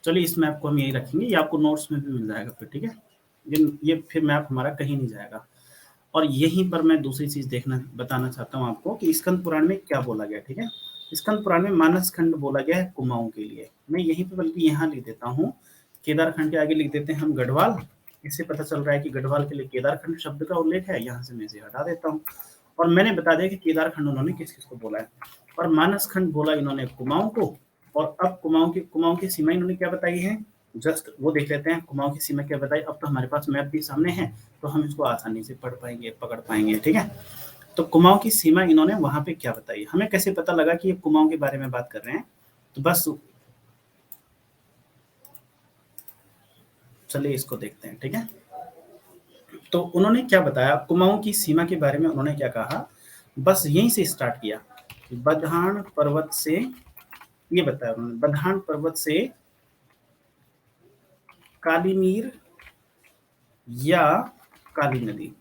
चलिए इस मैप को हम यही रखेंगे, ये आपको नोट्स में भी मिल जाएगा फिर, ठीक है। ये फिर मैप हमारा कहीं नहीं जाएगा। और यहीं पर मैं दूसरी चीज बताना चाहता हूँ आपको कि स्कंद पुराण में क्या बोला गया, ठीक है। स्कंद पुराण में मानस खंड बोला गया है कुमाऊं के लिए। मैं यहीं पे बल्कि यहाँ लिख देता हूँ, केदार खंड के आगे लिख देते हैं हम गढ़वाल। इससे पता चल रहा है कि गढ़वाल के लिए केदार खंड शब्द का उल्लेख है, यहाँ से मैं इसे हटा देता हूँ। और मैंने बता दिया कि केदार खंड उन्होंने किस किस को बोला है, और मानस खंड बोला इन्होंने कुमाऊं को। और अब कुमाऊं की सीमा इन्होंने क्या बताई है, जस्ट वो देख लेते हैं कुमाऊं की सीमा क्या बताई। अब तो हमारे पास मैप भी सामने है तो हम इसको आसानी से पढ़ पाएंगे, पकड़ पाएंगे, ठीक है। तो कुमाऊं की सीमा इन्होंने वहां पे क्या बताई, हमें कैसे पता लगा कि ये कुमाऊं के बारे में बात कर रहे हैं, तो बस चलिए इसको देखते हैं, ठीक है। तो उन्होंने क्या बताया कुमाऊं की सीमा के बारे में, उन्होंने क्या कहा, बस यहीं से स्टार्ट किया। बधान पर्वत से, ये बताया उन्होंने, बधान पर्वत से कालीमीर या काली नदी,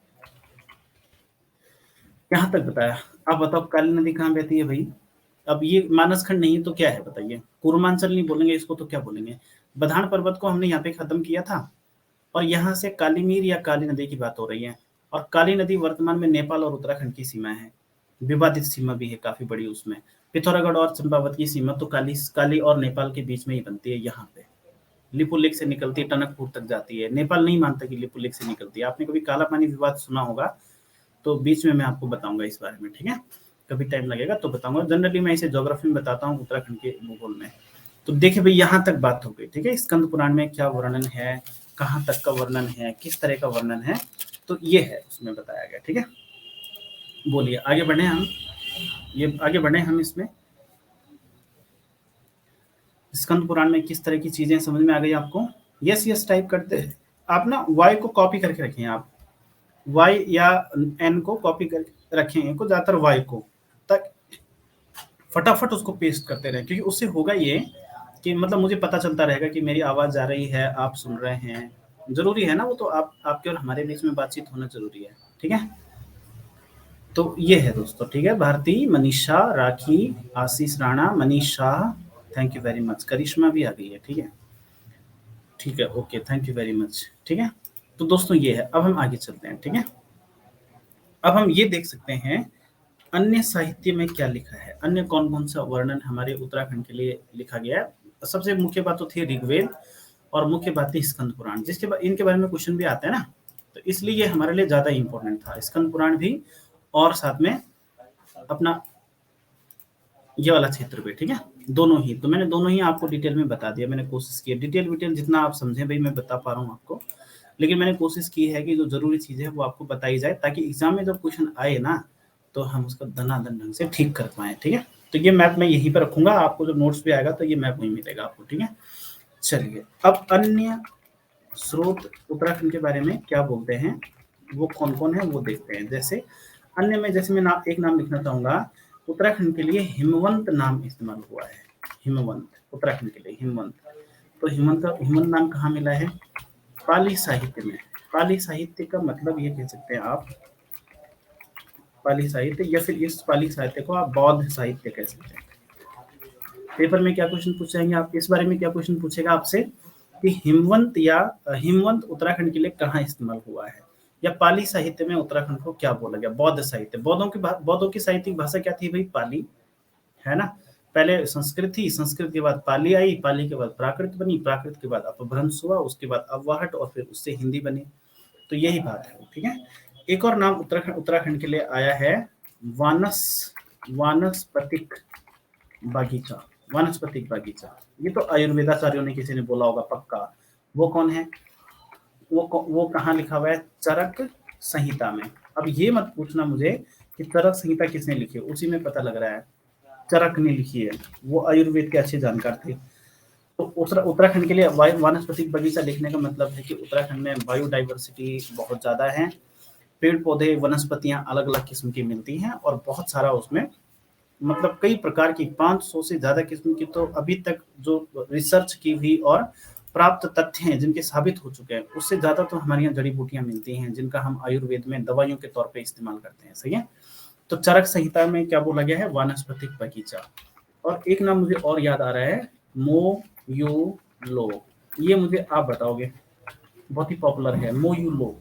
यहां तक बताया। अब बताओ काली नदी कहाँ बहती है भाई? अब ये मानस खंड नहीं तो क्या है बताइए? पूर्वांचल नहीं बोलेंगे इसको तो क्या बोलेंगे? बधान पर्वत को हमने यहाँ पे खत्म किया था, और यहाँ से कालीमीर या काली नदी की बात हो रही है। और काली नदी वर्तमान में नेपाल और उत्तराखंड की सीमा है, विवादित सीमा भी है काफी बड़ी उसमें। पिथौरागढ़ और चंपावत की सीमा तो काली और नेपाल के बीच में ही बनती है, यहाँ पे लिपुलेख से निकलती है, टनकपुर तक जाती है। नेपाल नहीं मानता कि लिपुलेख से निकलती है। आपने कभी काला पानी विवाद सुना होगा तो बीच में मैं आपको बताऊंगा इस बारे में, ठीक है। कभी टाइम लगेगा तो बताऊंगा, जनरली मैं इसे ज्योग्राफी में बताता हूँ, उत्तराखंड के भूगोल में। तो देखिए भाई यहाँ तक बात हो गई, ठीक है। स्कंद पुराण में क्या वर्णन है, कहाँ तक का वर्णन है, किस तरह का वर्णन है, तो ये है उसमें बताया गया, ठीक है। बोलिए आगे बढ़े हम, ये आगे बढ़े हम इसमें। स्कंद पुराण में किस तरह की चीजें समझ में आ गई आपको? यस यस टाइप करते हैं आप ना, वाई को कॉपी करके रखें आप, वाई या एन को कॉपी करके रखें को, ज्यादातर वाई को, तक फटाफट उसको पेस्ट करते रहे, क्योंकि उससे होगा ये कि मतलब मुझे पता चलता रहेगा कि मेरी आवाज जा रही है, आप सुन रहे हैं, जरूरी है ना वो तो, आपके और हमारे बीच में बातचीत होना जरूरी है, ठीक है। तो ये है दोस्तों, ठीक है। Bharti, Manisha, Rakhi, Ashish Rana, Manisha, thank you very much. Karishma भी आ गई है, ठीक है, ठीक है, okay, thank you very much, ठीक है। तो दोस्तों ये है, अब हम आगे चलते हैं, ठीक है। अब हम ये देख सकते हैं अन्य साहित्य में क्या लिखा है, अन्य कौन कौन सा वर्णन हमारे उत्तराखंड के लिए लिखा गया है। सबसे मुख्य बात तो थी ऋग्वेद, और मुख्य बात थी स्कंद पुराण, जिसके बाद इनके बारे में क्वेश्चन भी आते हैं ना, तो इसलिए ये हमारे लिए ज्यादा इंपॉर्टेंट था, स्कंद पुराण भी और साथ में अपना ये वाला क्षेत्र भी, ठीक है। दोनों ही, तो मैंने दोनों ही आपको डिटेल में बता दिया, मैंने कोशिश की डिटेल जितना आप समझे भाई मैं बता पा रहा हूँ आपको, लेकिन मैंने कोशिश की है कि जो जरूरी चीजें है वो आपको बताई जाए, ताकि एग्जाम में जब क्वेश्चन आए ना तो हम उसको धनाधन ढंग से ठीक कर पाए, ठीक है। तो ये मैप मैं यहीं पर रखूंगा, आपको जो नोट्स भी आएगा तो ये मैप वहीं मिलेगा आपको, ठीक है। चलिए अब अन्य स्रोत उत्तराखंड के बारे में क्या बोलते हैं, वो कौन कौन है वो देखते हैं। जैसे अन्य में, जैसे मैं एक नाम लिखना चाहूंगा, उत्तराखंड के लिए हिमवंत नाम इस्तेमाल हुआ है, हिमवंत, उत्तराखंड के लिए हिमवंत। तो हिमवंत नाम कहाँ मिला है? पाली साहित्य में। पाली साहित्य का मतलब ये कह सकते हैं आप, पाली साहित्य, या फिर इस पाली साहित्य को आप बौद्ध साहित्य कह सकते हैं। पेपर में क्या क्वेश्चन पूछेंगे आप इस बारे में, क्या क्वेश्चन पूछेगा आपसे कि हिमवंत उत्तराखंड के लिए कहाँ इस्तेमाल हुआ है, या पाली साहित्य में उत्तराखंड को क्या बोला गया। बौद्ध साहित्य, बौद्धों की साहित्यिक भाषा क्या थी भाई? पाली, है ना। पहले संस्कृत थी, संस्कृत के बाद पाली आई, पाली के बाद प्राकृत बनी, प्राकृत के बाद अपभ्रंश हुआ, उसके बाद अव्वाहट, और फिर उससे हिंदी बनी। तो यही बात है, ठीक है। एक और नाम उत्तराखंड के लिए आया है, वानस्पतिक बागीचा। वानस्पतिक बागीचा, ये तो आयुर्वेदाचार्यों ने किसी ने बोला होगा पक्का। वो कौन है? वो कहाँ लिखा हुआ है? चरक संहिता में। अब ये मत पूछना मुझे कि चरक संहिता किसने लिखी है, उसी में पता लग रहा है चरक ने लिखी है, वो आयुर्वेद के अच्छे जानकार थे। तो उत्तराखंड के लिए वानस्पतिक बगीचा लिखने का मतलब है कि उत्तराखंड में बायोडाइवर्सिटी बहुत ज़्यादा है, पेड़ पौधे वनस्पतियां अलग अलग किस्म की मिलती हैं और बहुत सारा उसमें मतलब कई प्रकार की 500 से ज़्यादा किस्म की तो अभी तक जो रिसर्च की हुई और प्राप्त तथ्य हैं जिनके साबित हो चुके हैं, उससे ज़्यादा तो हमारे यहाँ जड़ी बूटियां मिलती हैं जिनका हम आयुर्वेद में दवाइयों के तौर पे इस्तेमाल करते हैं। सही है। तो चरक संहिता में क्या बोला गया है, वानस्पतिक बगीचा। और एक नाम मुझे और याद आ रहा है, मोयुलो। ये मुझे आप बताओगे, बहुत ही पॉपुलर है मोयुलो।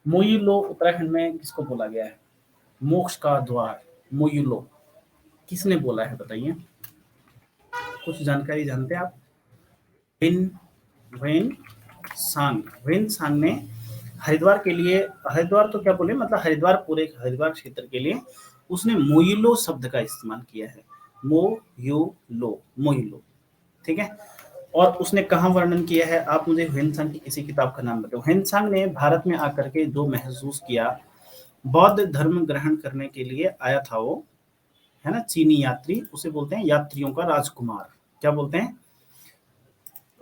मोयुलो उत्तराखंड में किसको बोला गया है, मोक्ष का द्वार मोयुलो किसने बोला है बताइए, कुछ जानकारी जानते हैं आप? वेन सांग ने हरिद्वार के लिए, हरिद्वार तो क्या बोले मतलब हरिद्वार पूरे हरिद्वार क्षेत्र के लिए उसने मोयुलो शब्द का इस्तेमाल किया है, मोयुलो। ठीक है। और उसने कहाँ वर्णन किया है, आप मुझे ह्वेनसांग की किसी किताब का नाम बताओ। ह्वेनसांग ने भारत में आकर के जो महसूस किया, बौद्ध धर्म ग्रहण करने के लिए आया था वो, है ना, चीनी यात्री, उसे बोलते हैं यात्रियों का राजकुमार। क्या बोलते हैं?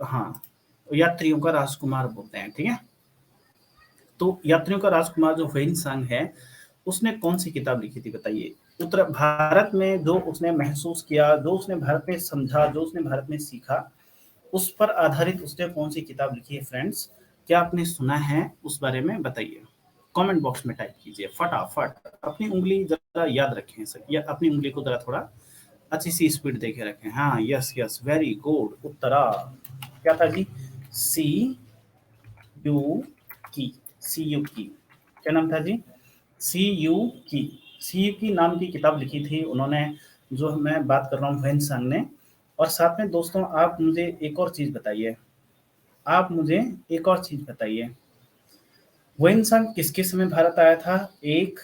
हाँ, यात्रियों का राजकुमार बोलते हैं। ठीक है। तो यात्रियों का राजकुमार जो ह्वेनसांग है, उसने कौन सी किताब लिखी थी बताइए? उत्तर भारत में जो उसने महसूस किया, जो उसने भारत में समझा, जो उसने भारत में सीखा, उस पर आधारित उसने कौन सी किताब लिखी है फ्रेंड्स? क्या आपने सुना है उस बारे में बताइए, कमेंट बॉक्स में टाइप कीजिए फटाफट। अपनी उंगली जरा याद रखें सर, या अपनी उंगली को जरा थोड़ा अच्छी सी स्पीड देके रखें। हाँ, yes yes, very good. Uttara क्या था जी? सी यू की, सी यू की, क्या नाम था जी? सी यू की, सी यू की नाम की किताब लिखी थी उन्होंने, जो मैं बात कर रहा हूँ ह्वेनसांग ने। और साथ में दोस्तों आप मुझे एक और चीज बताइए, आप मुझे एक और चीज बताइए, ह्वेनसांग किसके समय भारत आया था? एक,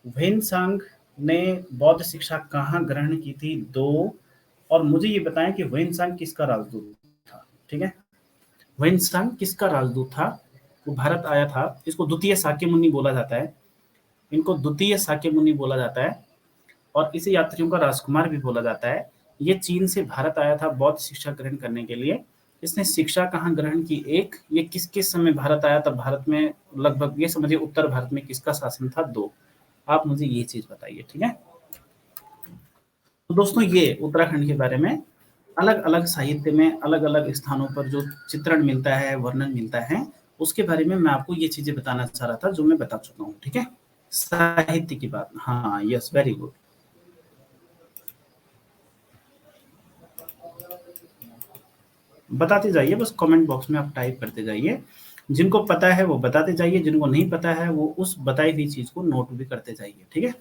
ह्वेनसांग ने बौद्ध शिक्षा कहाँ ग्रहण की थी? दो, और मुझे ये बताएं कि ह्वेनसांग किसका राजदूत था? ठीक है। ह्वेनसांग किसका राजदूत था? वो भारत आया था, इसको द्वितीय शाक्यमुनि बोला जाता है, इनको द्वितीय शाक्यमुनि बोला जाता है, और इसे यात्रियों का राजकुमार भी बोला जाता है। ये चीन से भारत आया था बौद्ध शिक्षा ग्रहण करने के लिए। इसने शिक्षा कहाँ ग्रहण की? एक, ये किस समय भारत आया था? भारत में लगभग ये समझिए उत्तर भारत में किसका शासन था? दो। आप मुझे ये चीज बताइए। ठीक है। तो दोस्तों ये उत्तराखंड के बारे में अलग अलग साहित्य में अलग अलग स्थानों पर जो चित्रण मिलता है, वर्णन मिलता है, उसके बारे में मैं आपको ये चीजें बताना चाह रहा था जो मैं बता चुका हूँ। ठीक है। साहित्य की बात, हाँ यस, वेरी गुड। बताते जाइए, बस कमेंट बॉक्स में आप टाइप करते जाइए, जिनको पता है वो बताते जाइए, जिनको नहीं पता है वो उस बताई हुई चीज को नोट भी करते जाइए। ठीक है।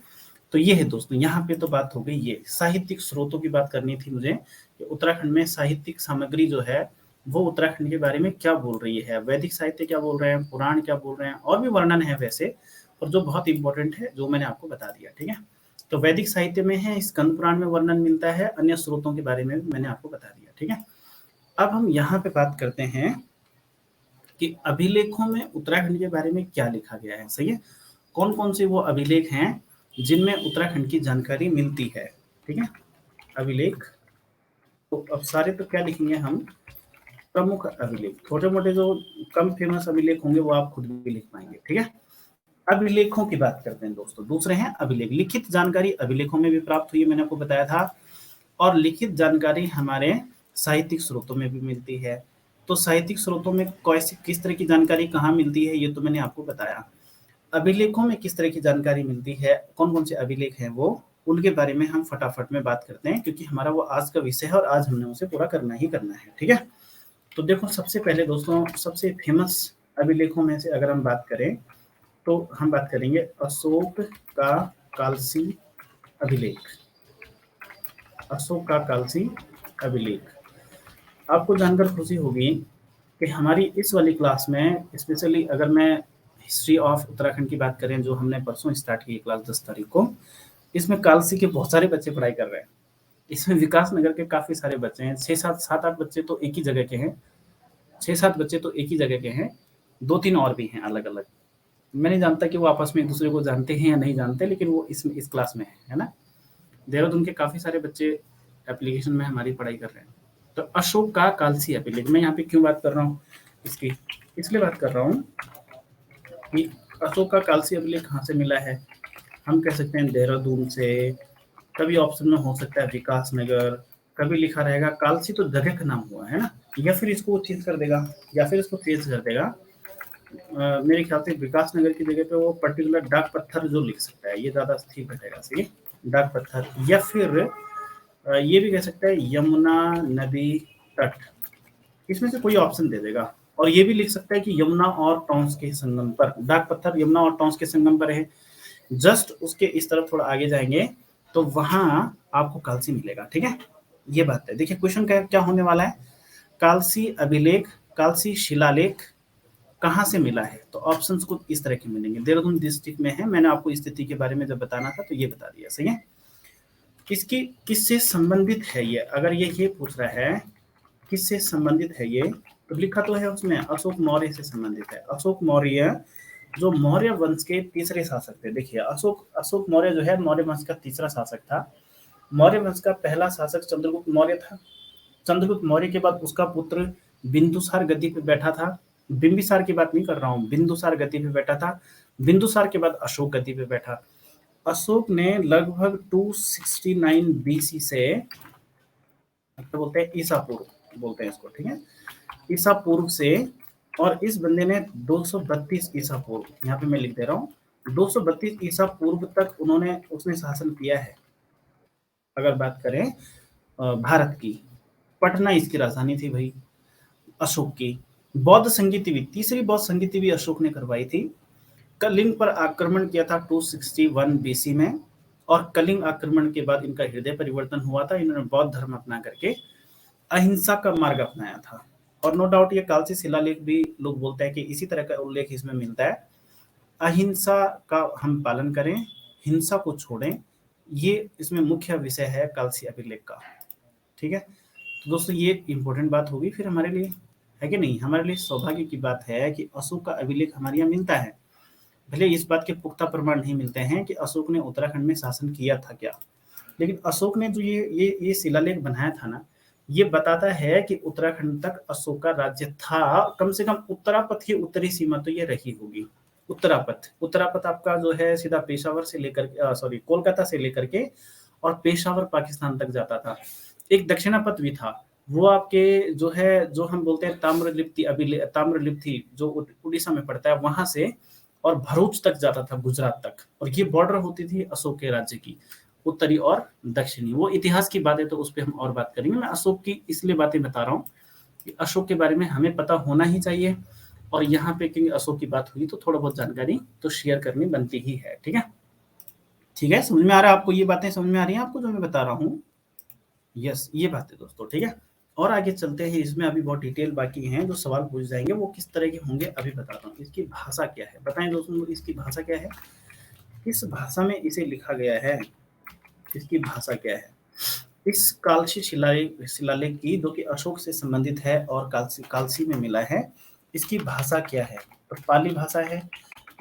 तो ये है दोस्तों, यहाँ पे तो बात हो गई, ये साहित्यिक स्रोतों की बात करनी थी मुझे कि उत्तराखंड में साहित्यिक सामग्री जो है वो उत्तराखंड के बारे में क्या बोल रही है, वैदिक साहित्य क्या बोल रहे हैं, पुराण क्या बोल रहे हैं, और भी वर्णन है वैसे, और जो बहुत इंपॉर्टेंट है जो मैंने आपको बता दिया। ठीक है। तो वैदिक साहित्य में है, स्कंद पुराण में वर्णन मिलता है, अन्य स्रोतों के बारे में भी मैंने आपको बता दिया। ठीक है। अब हम यहाँ पे बात करते हैं कि अभिलेखों में उत्तराखंड के बारे में क्या लिखा गया है। सही है। कौन कौन से वो अभिलेख हैं जिनमें उत्तराखंड की जानकारी मिलती है? ठीक है। अभिलेख, तो अब सारे तो क्या लिखेंगे हम, प्रमुख अभिलेख, छोटे मोटे जो कम फेमस अभिलेख होंगे वो आप खुद भी लिख पाएंगे। ठीक है। अभिलेखों की बात करते हैं दोस्तों। दूसरे हैं अभिलेख। लिखित जानकारी अभिलेखों में भी प्राप्त हुई है, मैंने आपको बताया था, और लिखित जानकारी हमारे साहित्यिक स्रोतों में भी मिलती है। तो साहित्यिक स्रोतों में कैसे, किस तरह की जानकारी कहाँ मिलती है, ये तो मैंने आपको बताया। अभिलेखों में किस तरह की जानकारी मिलती है, कौन कौन से अभिलेख हैं वो, उनके बारे में हम फटाफट में बात करते हैं, क्योंकि हमारा वो आज का विषय है और आज हमने उसे पूरा करना ही करना है। ठीक है। तो देखो, सबसे पहले दोस्तों सबसे फेमस अभिलेखों में से अगर हम बात करें तो हम बात करेंगे अशोक का कालसी अभिलेख। अशोक का कालसी अभिलेख। आपको जानकर खुशी होगी कि हमारी इस वाली क्लास में, स्पेशली अगर मैं हिस्ट्री ऑफ उत्तराखंड की बात करें जो हमने परसों स्टार्ट की क्लास 10 तारीख को, इसमें कालसी के बहुत सारे बच्चे पढ़ाई कर रहे हैं। इसमें विकास नगर के काफी सारे बच्चे हैं, 6-7 बच्चे तो एक ही जगह के हैं, 6-7 बच्चे तो एक ही जगह के हैं, 2-3 और भी हैं अलग अलग। मैं नहीं जानता कि वो आपस में एक दूसरे को जानते हैं या नहीं जानते, लेकिन वो इस क्लास में है ना। देहरादून के काफ़ी सारे बच्चे एप्लीकेशन में हमारी पढ़ाई कर रहे हैं। तो अशोक का कालसी अभिलेख, मैं यहाँ पे क्यों बात कर रहा हूँ इसकी, इसलिए बात कर रहा हूँ कि अशोक का कालसी अभिलेख कहाँ से मिला है। हम कह सकते हैं देहरादून से, कभी ऑप्शन में हो सकता है विकास नगर, कभी लिखा रहेगा कालसी तो जगह का नाम हुआ है ना, या फिर इसको चेंज कर देगा, या फिर इसको चेंज कर देगा। मेरे ख्याल से विकास नगर की जगह पे वो पर्टिकुलर डाक पत्थर जो लिख सकता है, ये ज़्यादा ठीक बैठेगा। सही, डाक पत्थर, या फिर ये भी कह सकता है यमुना नदी तट, इसमें से कोई ऑप्शन दे देगा। और ये भी लिख सकता है कि यमुना और टॉन्स के संगम पर, डाक पत्थर यमुना और टॉन्स के संगम पर है। जस्ट उसके इस तरफ थोड़ा आगे जाएंगे तो वहां आपको कालसी मिलेगा। ठीक है, ये बात है। देखिए क्वेश्चन क्या होने वाला है, कालसी अभिलेख, कालसी शिलालेख कहाँ से मिला है, तो ऑप्शंस को इस तरह के मिलेंगे। देहरादून डिस्ट्रिक्ट में है, मैंने आपको स्थिति के बारे में जब बताना था तो ये बता दिया। सही है, किसकी किससे संबंधित है ये, अगर ये पूछ रहा है किससे संबंधित है ये, तो लिखा तो है उसमें अशोक मौर्य से संबंधित है। अशोक मौर्य जो मौर्य वंश के तीसरे शासक थे। देखिए अशोक मौर्य जो है मौर्य वंश का तीसरा शासक था। मौर्य वंश का पहला शासक चंद्रगुप्त मौर्य था। चंद्रगुप्त मौर्य के बाद उसका पुत्र बिंदुसार गद्दी पे बैठा था। बिंबिसार की बात नहीं कर रहा हूँ, बिंदुसार गद्दी पे बैठा था। बिंदुसार के बाद अशोक गद्दी पे बैठा। अशोक ने लगभग 269 बीसी से, तो बोलते हैं ईसा पूर्व बोलते हैं इसको, ठीक है, ईसा पूर्व से, और इस बंदे ने 232 ईसा पूर्व, यहाँ पे मैं लिख दे रहा हूँ 232 ईसा पूर्व तक उसने शासन किया है। अगर बात करें भारत की, पटना इसकी राजधानी थी भाई अशोक की। बौद्ध संगीति भी, तीसरी बौद्ध संगीति भी अशोक ने करवाई थी। कलिंग पर आक्रमण किया था 261 बीसी में, और कलिंग आक्रमण के बाद इनका हृदय परिवर्तन हुआ था। इन्होंने बौद्ध धर्म अपना करके अहिंसा का मार्ग अपनाया था। और नो डाउट ये कालसी शिलालेख भी लोग बोलते हैं कि इसी तरह का उल्लेख इसमें मिलता है, अहिंसा का हम पालन करें, हिंसा को छोड़ें, ये इसमें मुख्य विषय है कालसी अभिलेख का। ठीक है, तो दोस्तों ये इंपॉर्टेंट बात होगी फिर हमारे लिए, है कि नहीं। हमारे लिए सौभाग्य की बात है कि अशोक का अभिलेख हमारे यहाँ मिलता है। भले इस बात के पुख्ता प्रमाण नहीं मिलते हैं कि अशोक ने उत्तराखंड में शासन किया था क्या, लेकिन अशोक ने जो ये शिलालेख बनाया था ना, ये बताता है कि उत्तराखंड तक अशोक का राज्य था। कम से कम उत्तरापथ की उत्तरी सीमा तो ये रही होगी। उत्तरापथ आपका जो है सीधा पेशावर से लेकर कोलकाता से लेकर के और पेशावर पाकिस्तान तक जाता था। एक दक्षिणापथ भी था, वो आपके जो है, जो हम बोलते हैं ताम्रलिप्ति जो उड़ीसा में पड़ता है वहां से, और भरूच तक जाता था, गुजरात तक। और ये बॉर्डर होती थी अशोक के राज्य की, उत्तरी और दक्षिणी। वो इतिहास की बात है तो उस पर हम और बात करेंगे। मैं अशोक की इसलिए बातें बता रहा हूँ कि अशोक के बारे में हमें पता होना ही चाहिए, और यहाँ पे क्योंकि अशोक की बात हुई तो थोड़ा बहुत जानकारी तो शेयर करनी बनती ही है। ठीक है, ठीक है, समझ में आ रहा है आपको, ये बातें समझ में आ रही हैं आपको जो मैं बता रहा हूँ। यस, ये बात है दोस्तों। ठीक है, और आगे चलते हैं, इसमें अभी बहुत डिटेल बाकी हैं, जो सवाल पूछ जाएंगे वो किस तरह के होंगे अभी बताता हूँ। इसकी भाषा क्या है, बताएं दोस्तों, इसकी भाषा क्या है, किस भाषा में इसे लिखा गया है, इसकी भाषा क्या है। इस कालसी शिलालेख की, जो कि अशोक से संबंधित है और कालसी में मिला है, इसकी भाषा क्या है, तो पाली भाषा है।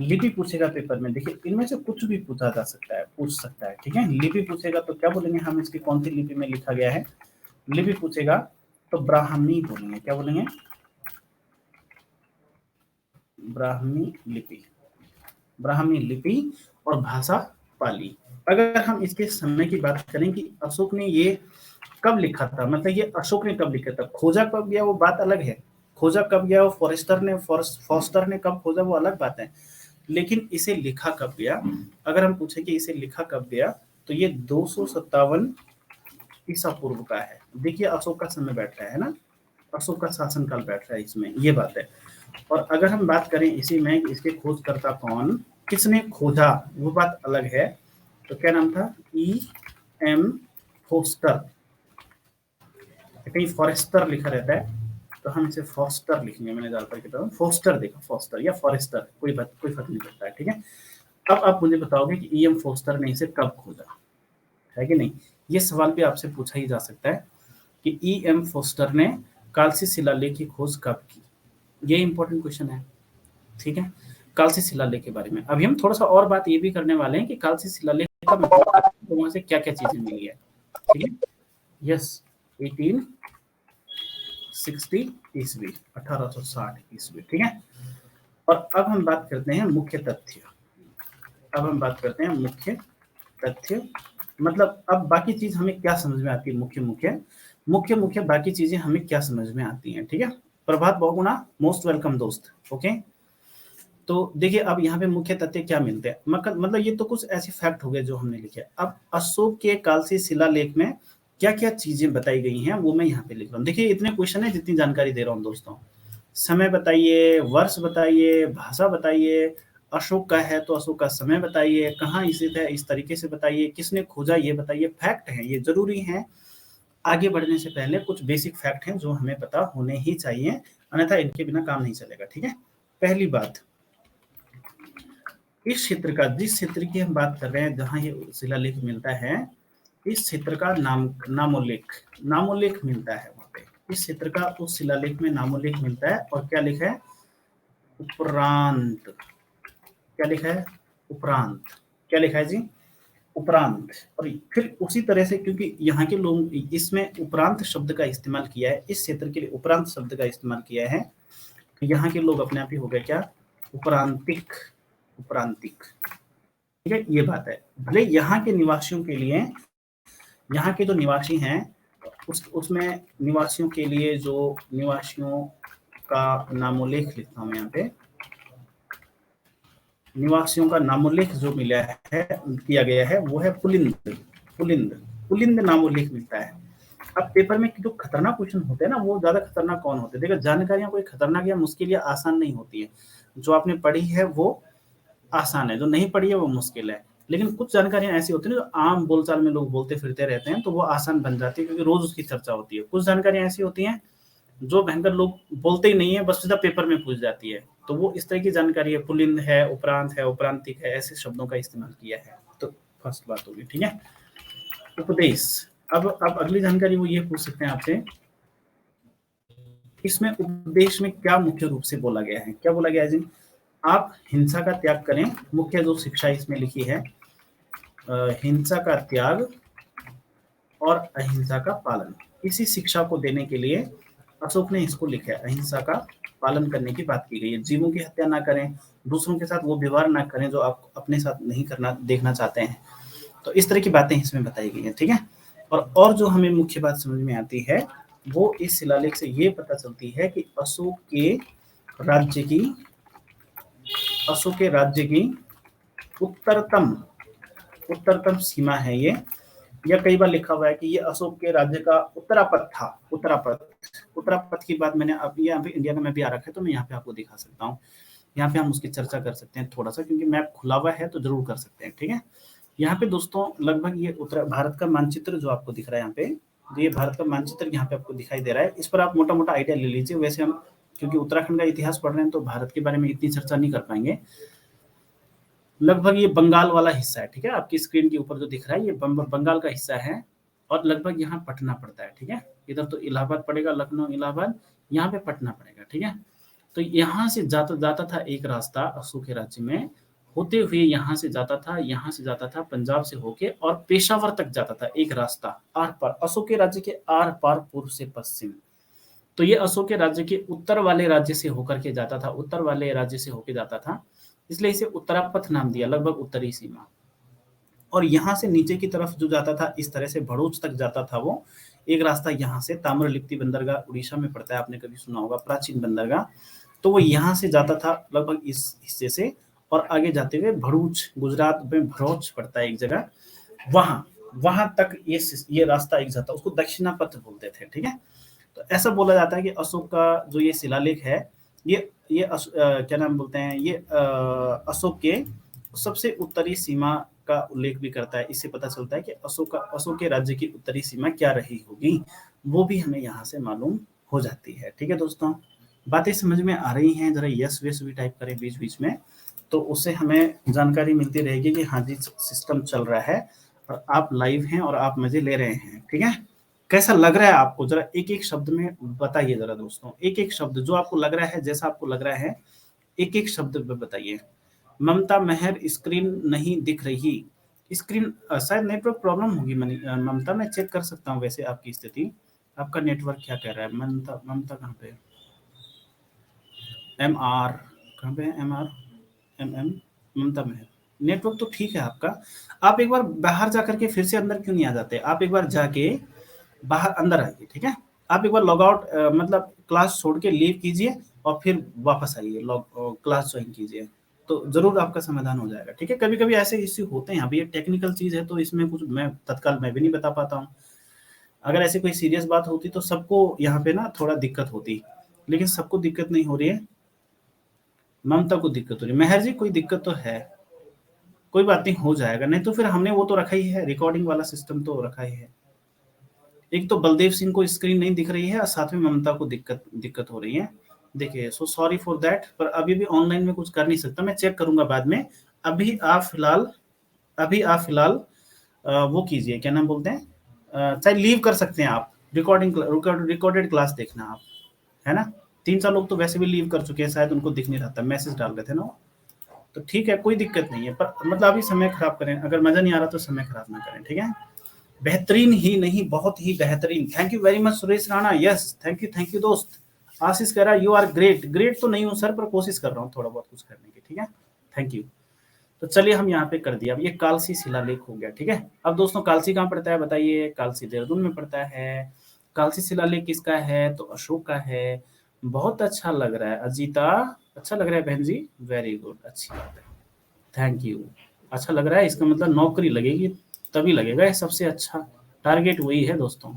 लिपि पूछेगा पेपर में, देखिए इनमें से कुछ भी पूछा जा सकता है, पूछ सकता है। ठीक है, लिपि पूछेगा तो क्या बोलेंगे हम, इसकी कौन सी लिपि में लिखा गया है। लिपि पूछेगा तो ब्राह्मी बोलेंगे, क्या बोलेंगे, ब्राह्मी लिपि, ब्राह्मी लिपि, और भाषा पाली। अगर हम इसके समय की बात करें कि अशोक ने ये कब लिखा था, मतलब ये अशोक ने कब लिखा था, खोजा कब गया वो बात अलग है, खोजा कब गया वो फॉस्टर ने कब खोजा वो अलग बात है, लेकिन इसे लिखा कब गया, अगर हम पूछे कि इसे लिखा कब गया, तो ये 257 ईसा पूर्व का है। देखिए अशोक का समय बैठ रहा है ना, अशोक का शासनकाल बैठ रहा है इसमें, ये बात है। और अगर हम बात करें इसी में कि इसके खोजकर्ता कौन, किसने खोजा, वो बात अलग है। तो क्या नाम था, E.M. फोस्टर, कहीं फॉरेस्टर लिखा रहता है तो हम इसे फॉस्टर लिखेंगे। मैंने ज्यादातर की तरह फोस्टर देखा, फॉस्टर या फॉरेस्टर, कोई फर्क नहीं पड़ता है। ठीक है, अब आप मुझे बताओगे कि E.M. फोस्टर ने इसे कब खोजा, है कि नहीं। ये सवाल भी आपसे पूछा ही जा सकता है कि E.M. फोस्टर ने कालसी शिलालेख की खोज कब की, ये इंपॉर्टेंट क्वेश्चन है। ठीक है, कालसी शिलालेख के बारे में। अभी हम थोड़ा सा और बात ये भी करने वाले हैं कि कालसी शिलालेख का मतलब वहां से क्या क्या चीजें मिली है, ठीक है। यस, 1860 ईस्वी, 1860 ईस्वी, ठीक है। और अब हम बात करते हैं मुख्य तथ्य। अब हम बात करते हैं मुख्य तथ्य, मतलब अब बाकी चीज हमें क्या समझ में आती है, मुख्य बाकी चीजें हमें क्या समझ में आती हैं, ठीक है। प्रभात बहुगुणा, मोस्ट वेलकम दोस्त, ओके। तो देखिए अब यहाँ पे मुख्य तथ्य क्या मिलते हैं, मतलब ये तो कुछ ऐसे फैक्ट हो गए जो हमने लिखे। अब अशोक के कालसी शिलालेख में क्या क्या चीजें बताई गई हैं वो मैं यहाँ पे लिख रहा हूँ। देखिए इतने क्वेश्चन है जितनी जानकारी दे रहा हूँ दोस्तों। समय बताइए, वर्ष बताइए, भाषा बताइए, अशोक का है तो अशोक का समय बताइए, कहाँ स्थित है इस तरीके से बताइए, किसने खोजा ये बताइए। फैक्ट है, ये जरूरी है। आगे बढ़ने से पहले कुछ बेसिक फैक्ट हैं जो हमें पता होने ही चाहिए, अन्यथा इनके बिना काम नहीं चलेगा, ठीक है। पहली बात, इस क्षेत्र का, जिस क्षेत्र की हम बात कर रहे हैं जहां ये शिलालेख मिलता है, इस क्षेत्र का नामोल्लेख मिलता है वहां पे। इस क्षेत्र का उस शिलालेख में नामोल्लेख मिलता है और क्या लिखा है, उपरांत। क्या लिखा है, उपरांत। क्या लिखा है जी, उपरांत। और फिर उसी तरह से, क्योंकि यहाँ के लोग इसमें उपरांत शब्द का इस्तेमाल किया है, इस क्षेत्र के लिए उपरांत शब्द का इस्तेमाल किया है, तो यहाँ के लोग अपने आप ही हो गए क्या, उपरांतिक। ठीक है, ये बात है। भले यहाँ के निवासियों के लिए, यहाँ के जो निवासी हैं उसमें निवासियों के लिए जो निवासियों का नामोल्लेख लिखता हूँ मैं यहाँ पे, निवासियों का नामोल्लेख जो मिला है, किया गया है, वो है पुलिंद नामोल्लेख मिलता है। अब पेपर में जो खतरनाक क्वेश्चन होते हैं ना, वो ज्यादा खतरनाक कौन होते हैं, देखो जानकारियां कोई खतरनाक या मुश्किल या आसान नहीं होती है। जो आपने पढ़ी है वो आसान है, जो नहीं पढ़ी है वो मुश्किल है। लेकिन कुछ जानकारियां ऐसी होती है जो आम बोलचाल में लोग बोलते फिरते रहते हैं, तो वो आसान बन जाती है क्योंकि रोज उसकी चर्चा होती है। कुछ जानकारियां ऐसी होती हैं जो भयंकर लोग बोलते ही नहीं है, बस सीधा पेपर में पूछ जाती है, तो वो इस तरह की जानकारी है। पुलिंद है, उपरांत है, उपरांतिक है, ऐसे शब्दों का इस्तेमाल किया है। तो फर्स्ट बात होगी, ठीक है। उपदेश, अब अगली जानकारी वो ये पूछ सकते हैं आपसे, इसमें उपदेश में क्या मुख्य रूप से बोला गया है, क्या बोला गया है जी, आप हिंसा का त्याग करें। मुख्य जो शिक्षा इसमें लिखी है, हिंसा का त्याग और अहिंसा का पालन, इसी शिक्षा को देने के लिए अशोक ने इसको लिखा है। अहिंसा का पालन करने की बात की गई है, जीवों की हत्या ना करें, दूसरों के साथ वो व्यवहार ना करें जो आप अपने साथ नहीं करना देखना चाहते हैं। तो इस तरह की बातें इसमें बताई गई हैं, ठीक है। और जो हमें मुख्य बात समझ में आती है वो इस शिलालेख से ये पता चलती है कि अशोक के राज्य की उत्तरतम सीमा है ये, या कई बार लिखा हुआ है कि ये अशोक के राज्य का उत्तरापथ था। उत्तरापथ की बात मैंने अब यहाँ पे इंडिया का मैप भी आ रखा है, तो मैं यहाँ पे आपको दिखा सकता हूँ। यहाँ पे हम उसकी चर्चा कर सकते हैं थोड़ा सा, क्योंकि मैप खुला हुआ है तो जरूर कर सकते हैं, ठीक है। यहाँ पे दोस्तों लगभग ये उत्तर भारत का मानचित्र जो आपको दिख रहा है यहाँ पे, तो ये भारत का मानचित्र यहाँ पे आपको दिखाई दे रहा है। इस पर आप मोटा मोटा आइडिया ले लीजिए। वैसे हम क्योंकि उत्तराखंड का इतिहास पढ़ रहे हैं तो भारत के बारे में इतनी चर्चा नहीं कर पाएंगे। लगभग ये बंगाल वाला हिस्सा है, ठीक है। आपकी स्क्रीन के ऊपर जो दिख रहा है ये बंगाल का हिस्सा है, और लगभग यहाँ पटना पड़ता है, ठीक है। इधर तो इलाहाबाद पड़ेगा, लखनऊ इलाहाबाद, यहाँ पे पटना पड़ेगा, ठीक है। तो यहाँ से जाता था एक रास्ता अशोक के राज्य में होते हुए, यहाँ से जाता था पंजाब से होके और पेशावर तक जाता था एक रास्ता आर पार, अशोक के राज्य के आर पार पूर्व से पश्चिम। तो ये अशोक के राज्य के उत्तर वाले राज्य से होकर के जाता था, उत्तर वाले राज्य से होके जाता था, इसलिए इसे उत्तरापथ नाम दिया, लगभग उत्तरी सीमा। और यहाँ से नीचे की तरफ जो जाता था इस तरह से भरूच तक जाता था वो एक रास्ता, यहाँ से ताम्रलिप्ति बंदरगाह उड़ीसा में पड़ता है, आपने कभी सुना होगा, प्राचीन बंदरगाह। तो वो यहाँ से जाता था लगभग इस हिस्से से, और आगे जाते हुए भरूच, गुजरात में भरूच पड़ता है एक जगह, वहां तक ये रास्ता एक जाता, उसको दक्षिणापथ बोलते थे, ठीक है। तो ऐसा बोला जाता है कि अशोक का जो ये शिलालेख है, ये क्या नाम बोलते हैं, ये अशोक के सबसे उत्तरी सीमा का उल्लेख भी करता है। इससे पता चलता है कि अशोक के राज्य की उत्तरी सीमा क्या रही होगी, वो भी हमें यहाँ से मालूम हो जाती है, ठीक है दोस्तों। बातें समझ में आ रही हैं, जरा यस वेस भी टाइप करें बीच बीच में, तो उससे हमें जानकारी मिलती रहेगी कि हाँ जी सिस्टम चल रहा है और आप लाइव हैं और आप मजे ले रहे हैं, ठीक है। कैसा लग रहा है आपको, जरा एक एक शब्द में बताइए जरा दोस्तों, एक एक शब्द जो आपको लग रहा है, जैसा आपको लग रहा है एक एक शब्द पे बताइए। ममता मेहर स्क्रीन नहीं दिख रही, स्क्रीन शायद नेटवर्क प्रॉब्लम होगी ममता, मैं चेक कर सकता हूँ वैसे आपकी स्थिति, आपका नेटवर्क क्या कह रहा है। ममता, ममता कहाँ पे, एम आर कहाँ पे है, एम आर एम एम ममता मेहर, नेटवर्क तो ठीक है आपका। आप एक बार बाहर जा करके फिर से अंदर क्यों नहीं आ जाते, आप एक बार जाके बाहर अंदर आइए, ठीक है। आप एक बार लॉग आउट मतलब क्लास छोड़ के लीव कीजिए और फिर वापस आइए, लॉग क्लास ज्वाइन कीजिए, तो जरूर आपका समाधान हो जाएगा, ठीक है। कभी कभी ऐसे इश्यू होते हैं, अभी ये टेक्निकल चीज है तो इसमें कुछ मैं तत्काल मैं भी नहीं बता पाता हूँ। अगर ऐसी कोई सीरियस बात होती तो सबको यहाँ पे ना थोड़ा दिक्कत होती, लेकिन सबको दिक्कत नहीं हो रही है, ममता को दिक्कत हो रही है। मेहर जी कोई दिक्कत तो है, कोई बात नहीं, हो जाएगा, नहीं तो फिर हमने वो तो रखा ही है, रिकॉर्डिंग वाला सिस्टम तो रखा ही है। एक तो बलदेव सिंह को स्क्रीन नहीं दिख रही है और साथ में ममता को दिक्कत हो रही है। देखिए, सो सॉरी फॉर दैट, पर अभी भी ऑनलाइन में कुछ कर नहीं सकता, मैं चेक करूंगा बाद में। अभी आप फिलहाल वो कीजिए, क्या नाम बोलते हैं, चाहे लीव कर सकते हैं आप, रिकॉर्डेड क्लास देखना आप, है ना। 3-4 लोग तो वैसे भी लीव कर चुके हैं, शायद उनको दिख नहीं रहा था, मैसेज डाल रहे थे ना, तो ठीक है, कोई दिक्कत नहीं है, पर मतलब अभी समय खराब करें, अगर मजा नहीं आ रहा तो समय खराब ना करें, ठीक है। बेहतरीन ही नहीं, बहुत ही बेहतरीन, thank you very much Suresh Rana, yes thank you दोस्त। आशीष कह रहा है यू आर ग्रेट, ग्रेट तो नहीं हूँ सर, पर कोशिश कर रहा हूँ थोड़ा बहुत कुछ करने की, ठीक है, थैंक यू। तो चलिए हम यहाँ पे कर दिया, अब ये कालसी शिलालेख हो गया, ठीक है। अब दोस्तों कालसी कहाँ पड़ता है बताइए, कालसी देहरादून में पड़ता है। कालसी शिलालेख किसका है, तो अशोक का है। बहुत अच्छा लग रहा है अजीता, अच्छा लग रहा है बहन जी, वेरी गुड, अच्छी बात है, थैंक यू। अच्छा लग रहा है, इसका मतलब नौकरी लगेगी तभी लगेगा, ये सबसे अच्छा टारगेट वही है दोस्तों।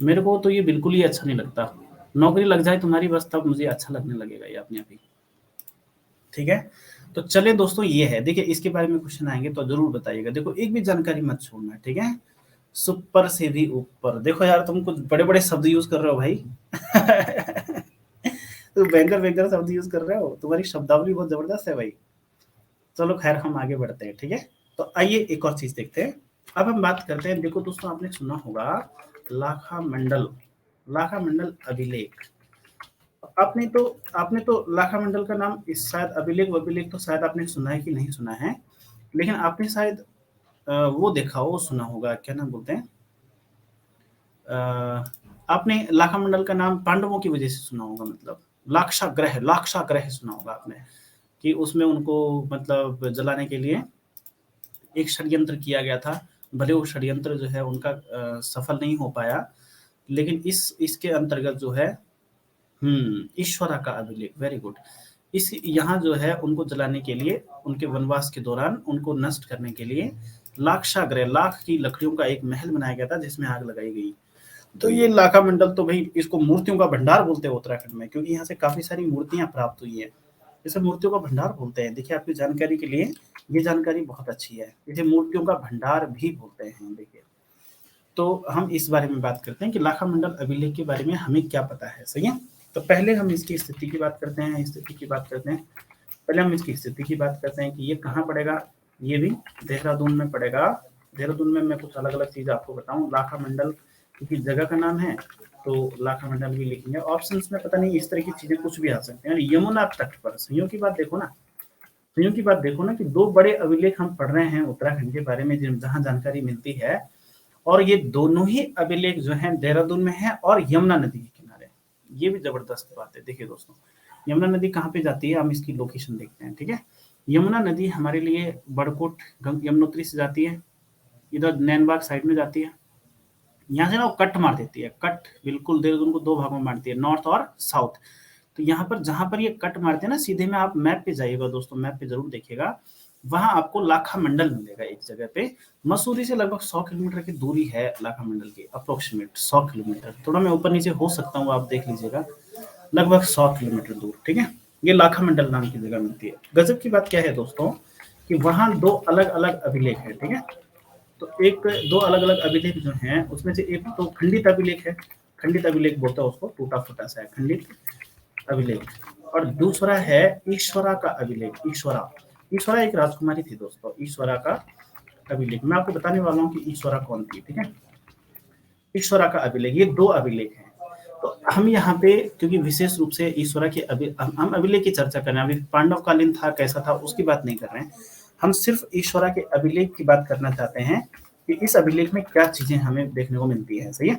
मेरे को तो ये बिल्कुल ही अच्छा नहीं लगता, नौकरी लग जाए तुम्हारी बस, तब मुझे अच्छा लगने लगेगा ये अपने आप ही, ठीक है। तो चले दोस्तों, ये है, देखिए इसके बारे में क्वेश्चन आएंगे तो जरूर बताइएगा, देखो एक भी जानकारी मत छोड़ना, ठीक है। सुपर से भी ऊपर, देखो यार तुम कुछ बड़े बड़े शब्द यूज कर रहे हो भाई तुम भयंकर शब्द यूज कर रहे हो, तुम्हारी शब्दावली बहुत जबरदस्त है भाई। चलो खैर हम आगे बढ़ते हैं, ठीक है। तो आइए एक और चीज देखते हैं, अब हम बात करते हैं। देखो दोस्तों, आपने सुना होगा लाखा मंडल अभिलेख, आपने तो लाखा मंडल का नाम, इस शायद अभिलेख तो शायद आपने सुना है कि नहीं सुना है, लेकिन आपने शायद वो देखा हो, सुना होगा, क्या नाम बोलते हैं, आपने लाखा मंडल का नाम पांडवों की वजह से सुना होगा, मतलब लाक्षाग्रह सुना होगा आपने, कि उसमें उनको मतलब जलाने के लिए एक षड्यंत्र किया गया था। भले वो षड्यंत्र जो है उनका सफल नहीं हो पाया, लेकिन इसके अंतर्गत जो है ईश्वरा का अभिलेख, वेरी गुड। इस यहाँ जो है उनको जलाने के लिए, उनके वनवास के दौरान उनको नष्ट करने के लिए लाक्षाग्रह, लाख की लकड़ियों का एक महल बनाया गया था जिसमें आग लगाई गई। तो ये लाखा मंडल तो भाई इसको मूर्तियों का भंडार बोलते हैं उत्तराखंड में, क्योंकि यहाँ से काफी सारी मूर्तियां प्राप्त हुई है, इसे मूर्तियों का भंडार बोलते हैं। देखिए आपकी जानकारी के लिए ये जानकारी बहुत अच्छी है, इसे मूर्तियों का भंडार भी बोलते हैं। देखिए, तो हम इस बारे में बात करते हैं कि लाखा मंडल अभिलेख के बारे में हमें क्या पता है, सही है। तो पहले हम इसकी स्थिति की बात करते हैं, पहले हम इसकी स्थिति की बात करते हैं कि ये कहाँ पड़ेगा, ये भी देहरादून में पड़ेगा। देहरादून में मैं कुछ अलग अलग चीज आपको बताऊं, लाखा मंडल क्योंकि जगह का नाम है तो लाखा मंडल भी लिखेंगे। ऑप्शंस में पता नहीं इस तरह की चीजें कुछ भी आ सकते हैं। यमुना तट पर, संयोग की बात देखो ना, कि दो बड़े अभिलेख हम पढ़ रहे हैं उत्तराखंड के बारे में जहाँ जानकारी मिलती है, और ये दोनों ही अभिलेख जो हैं देहरादून में है और यमुना नदी के किनारे। ये भी जबरदस्त बात है। देखिए दोस्तों, यमुना नदी कहाँ पे जाती है, हम इसकी लोकेशन देखते हैं, ठीक है। यमुना नदी हमारे लिए बड़कोट यमुनोत्री से जाती है, इधर नैनबाग साइड में जाती है, यहाँ से ना वो कट मार देती है, कट बिल्कुल देहरादून को दो भागों में मारती है, नॉर्थ और साउथ। तो यहाँ पर जहां पर ये कट मारते हैं ना, सीधे में आप मैप पे जाइएगा दोस्तों, मैप पे जरूर देखिएगा, वहां आपको लाखा मंडल मिलेगा एक जगह पे। मसूरी से लगभग 100 किलोमीटर की दूरी है लाखा मंडल की, अप्रोक्सीमेट 100 किलोमीटर, थोड़ा मैं ऊपर नीचे हो सकता हूँ, आप देख लीजिएगा, लगभग 100 किलोमीटर दूर, ठीक है। ये लाखा मंडल नाम की जगह मिलती है। गजब की बात क्या है दोस्तों, कि वहां दो अलग अलग अभिलेख है, ठीक है। तो दो अलग अलग अभिलेख जो हैं उसमें से एक तो खंडित अभिलेख है, खंडित अभिलेख बोलता है उसको, टूटा फूटा सा है खंडित अभिलेख, और दूसरा है ईश्वरा का अभिलेख। ईश्वरा एक राजकुमारी थी दोस्तों, ईश्वरा का अभिलेख मैं आपको बताने वाला हूँ कि ईश्वरा कौन थी, ठीक है। ईश्वरा का अभिलेख, ये दो अभिलेख हैं। तो हम यहाँ पे क्योंकि विशेष रूप से ईश्वरा के हम अभिलेख की चर्चा कर रहे हैं, अभी पांडवकालीन था कैसा था उसकी बात नहीं कर रहे हैं, हम सिर्फ ईश्वरा के अभिलेख की बात करना चाहते हैं कि इस अभिलेख में क्या चीजें हमें देखने को मिलती है। सही है,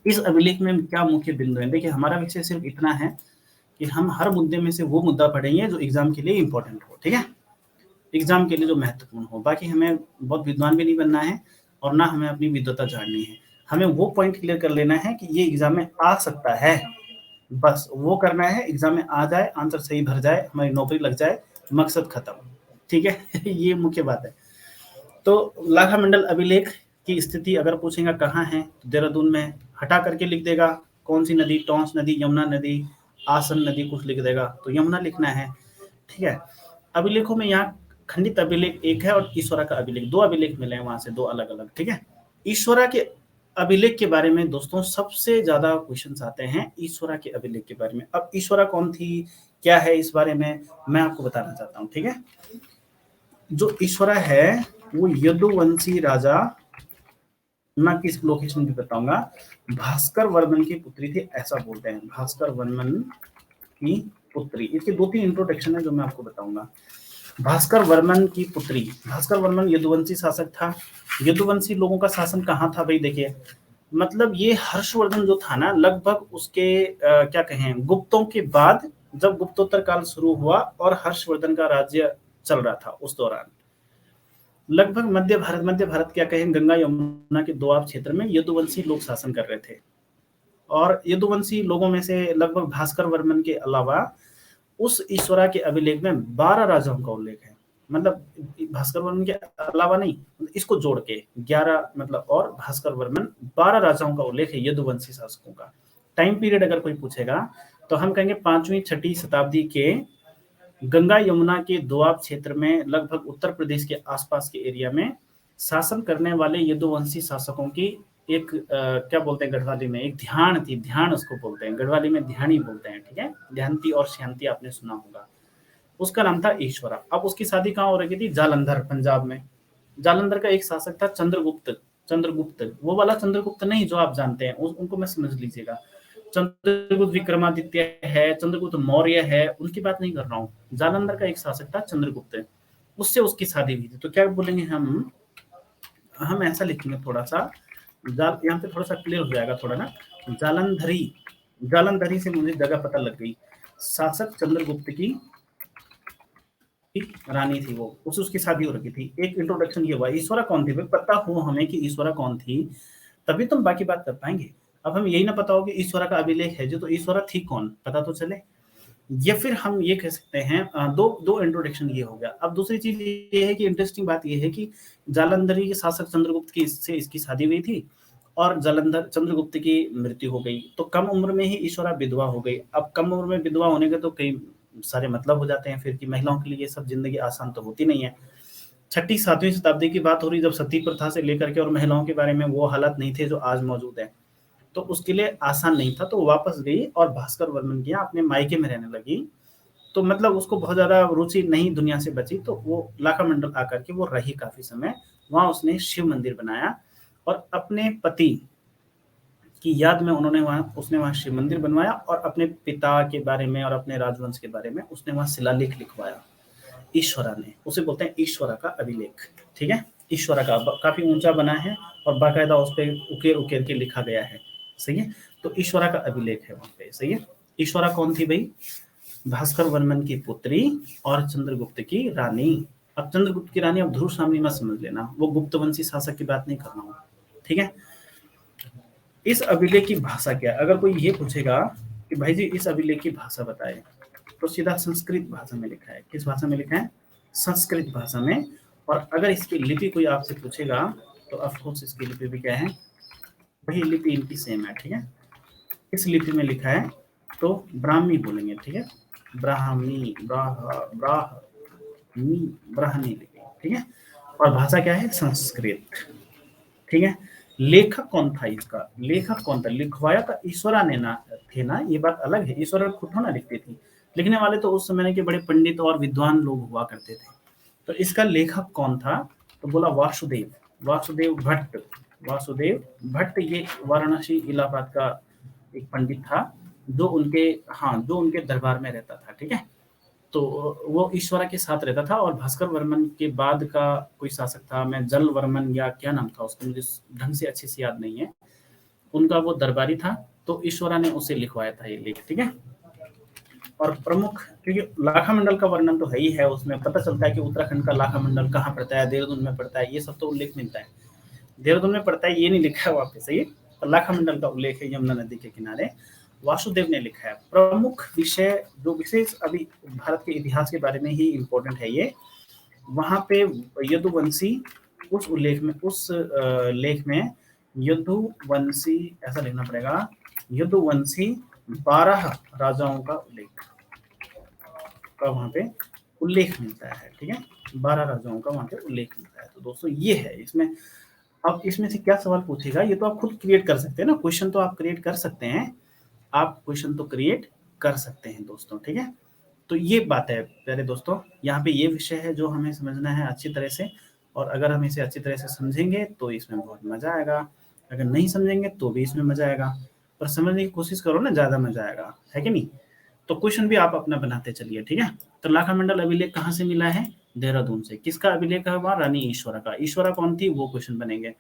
इस अभिलेख में क्या मुख्य बिंदु है। देखिए हमारा विषय सिर्फ इतना है कि हम हर मुद्दे में से वो मुद्दा पढ़ेंगे जो एग्जाम के लिए इंपॉर्टेंट हो, ठीक है, एग्जाम के लिए जो महत्वपूर्ण हो। बाकी हमें बहुत विद्वान भी नहीं बनना है और ना हमें अपनी विद्वता जाननी है, हमें वो पॉइंट क्लियर कर लेना है कि ये एग्जाम में आ सकता है, बस वो करना है, एग्जाम में आ जाए, आंसर सही भर जाए, हमारी नौकरी लग जाए, मकसद खत्म, ठीक है। ये मुख्य बात है। तो लाखा मंडल अभिलेख की स्थिति अगर पूछेगा कहाँ है, तो देहरादून में, हटा करके लिख देगा कौन सी नदी, टोंस नदी, यमुना नदी, आसन नदी, कुछ लिख देगा तो यमुना लिखना है, ठीक है। अभिलेखों में यहाँ खंडित अभिलेख एक है और ईश्वरा का अभिलेख, दो अभिलेख मिले हैं वहां से, दो अलग अलग, ठीक है। ईश्वरा के अभिलेख के बारे में दोस्तों सबसे ज्यादा क्वेश्चंस आते हैं ईश्वरा के अभिलेख के बारे में। अब ईश्वरा कौन थी, क्या है, इस बारे में मैं आपको बताना चाहता हूँ, ठीक है। जो ईश्वरा है वो यदुवंशी राजा, मैं किस लोकेशन भी बताऊंगा, भास्कर वर्मन की पुत्री थी, ऐसा बोलते हैं, भास्कर वर्मन की पुत्री। इसके दो तीन इंट्रोडक्शन है जो मैं आपको बताऊंगा। भास्कर वर्मन की पुत्री, भास्कर वर्मन यदुवंशी शासक था। यदुवंशी लोगों का शासन कहाँ था भाई, देखिए मतलब ये हर्षवर्धन जो था ना, लगभग उसके क्या कहें, गुप्तों के बाद, जब गुप्तोत्तर काल शुरू हुआ और हर्षवर्धन का राज्य चल रहा था उस दौरान, लगभग मध्य भारत क्या कहें, गंगा यमुना के दोआब क्षेत्र में यदुवंशी लोग शासन कर रहे थे। और यदुवंशी लोगों में से लगभग भास्कर वर्मन के अलावा उस ईश्वरा के अभिलेख में 12 राजाओं का उल्लेख है, मतलब भास्कर वर्मन के अलावा नहीं, इसको जोड़ के 11, मतलब और भास्कर वर्मन 12 राजाओं का उल्लेख है यदुवंशी शासकों का। टाइम पीरियड अगर कोई पूछेगा तो हम कहेंगे 5वीं 6वीं शताब्दी के गंगा यमुना के दोआब क्षेत्र में, लगभग उत्तर प्रदेश के आसपास के एरिया में शासन करने वाले यदुवंशी शासकों की एक क्या बोलते हैं गढ़वाली में, एक ध्यान थी, ध्यान उसको बोलते हैं, गढ़वाली में ध्यानी बोलते हैं, ठीक है, ध्यानती और श्यांति आपने सुना होगा। उसका नाम था ईश्वरा। अब उसकी शादी कहाँ हो रही थी, जालंधर, पंजाब में। जालंधर का एक शासक था चंद्रगुप्त, चंद्रगुप्त वो वाला चंद्रगुप्त नहीं जो आप जानते हैं, उनको मैं समझ लीजिएगा। चंद्रगुप्त विक्रमादित्य है, चंद्रगुप्त मौर्य है, उनकी बात नहीं कर रहा हूँ। जालंधर का एक शासक था चंद्रगुप्त, उससे उसकी शादी हुई थी। तो क्या बोलेंगे हम ऐसा लिखेंगे थोड़ा सा, यहाँ पे थोड़ा सा क्लियर हो जाएगा थोड़ा ना, जालंधरी, जालंधरी से मुझे जगह पता लग गई, शासक चंद्रगुप्त की रानी थी वो, उसकी शादी हो रखी थी। एक इंट्रोडक्शन ये हुआ, ईश्वरा कौन थी, पता हो हमें कि ईश्वरा कौन थी, तभी तुम बाकी बात कर पाएंगे। अब हम यही ना पता हो कि ईश्वरा का अभिलेख है जो, तो ईश्वरा थी कौन पता तो चले। या फिर हम ये कह सकते हैं, दो इंट्रोडक्शन ये हो गया। अब दूसरी चीज ये है कि इंटरेस्टिंग बात ये है कि जालंधरी के शासक चंद्रगुप्त की इससे इसकी शादी हुई थी और जालंधर चंद्रगुप्त की मृत्यु हो गई, तो कम उम्र में ही ईश्वरा विधवा हो गई। अब कम उम्र में विधवा होने के तो कई सारे मतलब हो जाते हैं फिर, कि महिलाओं के लिए ये सब जिंदगी आसान तो होती नहीं है। 6वीं 7वीं शताब्दी की बात हो रही, जब सती प्रथा से लेकर के और महिलाओं के बारे में वो हालात नहीं थे जो आज मौजूद है, तो उसके लिए आसान नहीं था। तो वापस गई और भास्कर वर्मन की अपने मायके में रहने लगी। तो मतलब उसको बहुत ज्यादा रुचि नहीं दुनिया से बची, तो वो लाखा मंडल आकर के वो रही काफी समय वहां। उसने शिव मंदिर बनाया और अपने पति की याद में उसने वहां शिव मंदिर बनवाया, और अपने पिता के बारे में और अपने राजवंश के बारे में उसने वहां शिलालेख लिखवाया ईश्वरा ने। उसे बोलते हैं ईश्वरा का अभिलेख, ठीक है। ईश्वरा का काफी ऊंचा बना है और बाकायदा उस पर उकेर उकेर के लिखा गया है, सही है। तो ईश्वरा का अभिलेख है वहां पे, सही है। ईश्वरा कौन थी भाई, भास्कर वर्मन की पुत्री और चंद्रगुप्त की रानी। अब चंद्रगुप्त की रानी, अब ध्रुव सामनी मत समझ लेना, वो गुप्तवंशी शासक की बात नहीं कर रहा हूँ, ठीक है। इस अभिलेख की भाषा क्या है, अगर कोई ये पूछेगा कि भाई जी इस अभिलेख की भाषा बताए, तो सीधा संस्कृत भाषा में लिखा है। किस भाषा में लिखा है, संस्कृत भाषा में। और अगर इसकी लिपि कोई आपसे पूछेगा तो ऑफकोर्स इसकी लिपि भी क्या है, वही लिपि इनकी सेम है, ठीक है। इस लिपि में लिखा है तो ब्राह्मी बोलेंगे, ठीक है, ब्राह्मी, ब्राह्मी लिपि, ठीक है। और भाषा क्या है, संस्कृत, ठीक है। लेखक कौन था इसका, लेखक कौन था, लिखवाया था ईश्वरा ने ना, थे ना, ये बात अलग है। ईश्वरा खुद ना लिखती थी, लिखने वाले तो उस समय के बड़े पंडित और विद्वान लोग हुआ करते थे। तो इसका लेखक कौन था, तो बोला वासुदेव, वासुदेव भट्ट। वासुदेव भट्ट ये वाराणसी इलाहाबाद का एक पंडित था जो उनके दरबार में रहता था, ठीक है। तो वो ईश्वरा के साथ रहता था, और भास्कर वर्मन के बाद का कोई शासक था, मैं जल वर्मन या क्या नाम था उसका, मुझे ढंग से अच्छे से याद नहीं है, उनका वो दरबारी था, तो ईश्वरा ने उसे लिखवाया था ये लेख, ठीक है। और प्रमुख, क्योंकि लाखा मंडल का वर्णन तो है ही है, उसमें पता चलता है कि उत्तराखंड का लाखा मंडल कहाँ पड़ता है, देहरादून में पड़ता है, ये सब तो उल्लेख मिलता है। देहरादून में पड़ता है ये नहीं लिखा है वहाँ पे, सही है। लाखा मंडल का उल्लेख है यमुना नदी के किनारे, वासुदेव ने लिखा है। प्रमुख विषय जो विशेष अभी भारत के इतिहास के बारे में ही इम्पोर्टेंट है ये, वहाँ पे यदुवंशी उस उल्लेख में, उस लेख में यदुवंशी ऐसा लिखना पड़ेगा, यदुवंशी 12 राजाओं का उल्लेख का वहाँ पे उल्लेख मिलता है, ठीक है। 12 राजाओं का वहाँ पे उल्लेख मिलता है। तो दोस्तों ये है इसमें। अब इसमें से क्या सवाल पूछेगा ये तो आप खुद क्रिएट कर सकते हैं ना, क्वेश्चन तो आप क्रिएट कर सकते हैं, आप क्वेश्चन तो क्रिएट कर सकते हैं दोस्तों, ठीक है। तो ये बात है प्यारे दोस्तों, यहाँ पे ये विषय है जो हमें समझना है अच्छी तरह से, और अगर हम इसे अच्छी तरह से समझेंगे तो इसमें बहुत मजा आएगा, अगर नहीं समझेंगे तो भी इसमें मजा आएगा, पर समझने की कोशिश करो ना, ज्यादा मजा आएगा, है कि नहीं। तो क्वेश्चन भी आप अपना बनाते चलिए, ठीक है। तो लाखा मंडल अभिलेख कहाँ से मिला है, देहरादून से। किसका अभिलेख है वहाँ, रानी ईश्वरा का। ईश्वरा कौन थी, वो क्वेश्चन बनेंगे।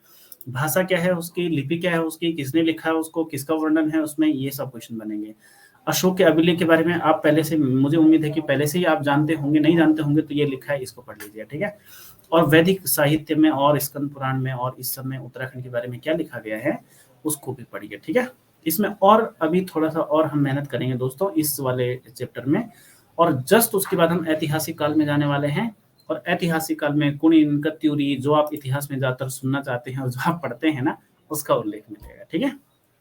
भाषा क्या है उसकी, लिपि क्या है उसकी, किसने लिखा है उसको, किसका वर्णन है उसमें, ये सब क्वेश्चन बनेंगे। अशोक के अभिलेख के बारे में आप पहले से, मुझे उम्मीद है कि पहले से ही आप जानते होंगे, नहीं जानते होंगे तो ये लिखा है, इसको पढ़ लीजिए, ठीक है। और वैदिक साहित्य में और स्कंद पुराण में और इस समय उत्तराखंड के बारे में क्या लिखा गया है उसको भी पढ़िए, ठीक है। इसमें और अभी थोड़ा सा और हम मेहनत करेंगे दोस्तों इस वाले चैप्टर में, और जस्ट उसके बाद हम ऐतिहासिक काल में जाने वाले हैं। और ऐतिहासिक काल में कुणिन, कत्यूरी, जो आप इतिहास में ज्यादातर सुनना चाहते हैं और जो आप पढ़ते हैं ना, उसका उल्लेख मिलेगा, ठीक है।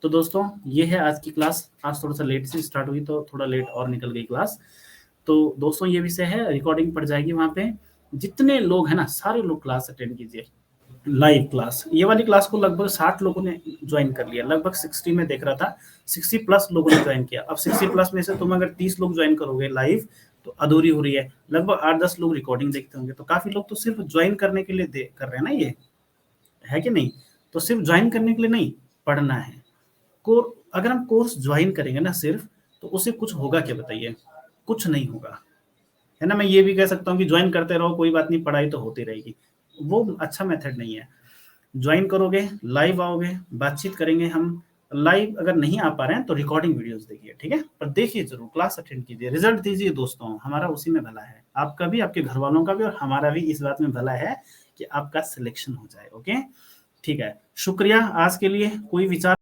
तो दोस्तों ये है आज की क्लास। आज थोड़ा सा लेट से स्टार्ट हुई तो थोड़ा लेट और निकल गई क्लास। तो दोस्तों ये विषय है, रिकॉर्डिंग पड़ जाएगी वहाँ पे, जितने लोग हैं ना सारे लोग क्लास अटेंड कीजिए, लाइव क्लास। ये वाली क्लास को लगभग 60 लोगों ने ज्वाइन कर लिया, लगभग 60 में देख रहा था, 60 प्लस लोगों ने ज्वाइन किया। अब 60 प्लस में से तुम अगर 30 लोग ज्वाइन करोगे लाइव तो अधूरी हो रही है, लगभग 8-10 लोग रिकॉर्डिंग देखते होंगे, तो काफी लोग तो सिर्फ ज्वाइन करने के लिए कर रहे हैं ना, ये है कि नहीं। तो सिर्फ ज्वाइन करने के लिए नहीं, पढ़ना है। अगर हम कोर्स ज्वाइन करेंगे ना सिर्फ, तो उससे कुछ होगा क्या बताइए, कुछ नहीं होगा, है ना। मैं ये भी कह सकता हूँ कि ज्वाइन करते रहो कोई बात नहीं, पढ़ाई तो होती रहेगी, वो अच्छा मेथड नहीं है। ज्वाइन करोगे, लाइव आओगे, बातचीत करेंगे हम। लाइव अगर नहीं आ पा रहे हैं तो रिकॉर्डिंग वीडियोस देखिए, ठीक है, पर देखिए जरूर, क्लास अटेंड कीजिए, रिजल्ट दीजिए दोस्तों, हमारा उसी में भला है, आपका भी, आपके घर वालों का भी, और हमारा भी इस बात में भला है कि आपका सिलेक्शन हो जाए। ओके, ठीक है, शुक्रिया आज के लिए। कोई विचार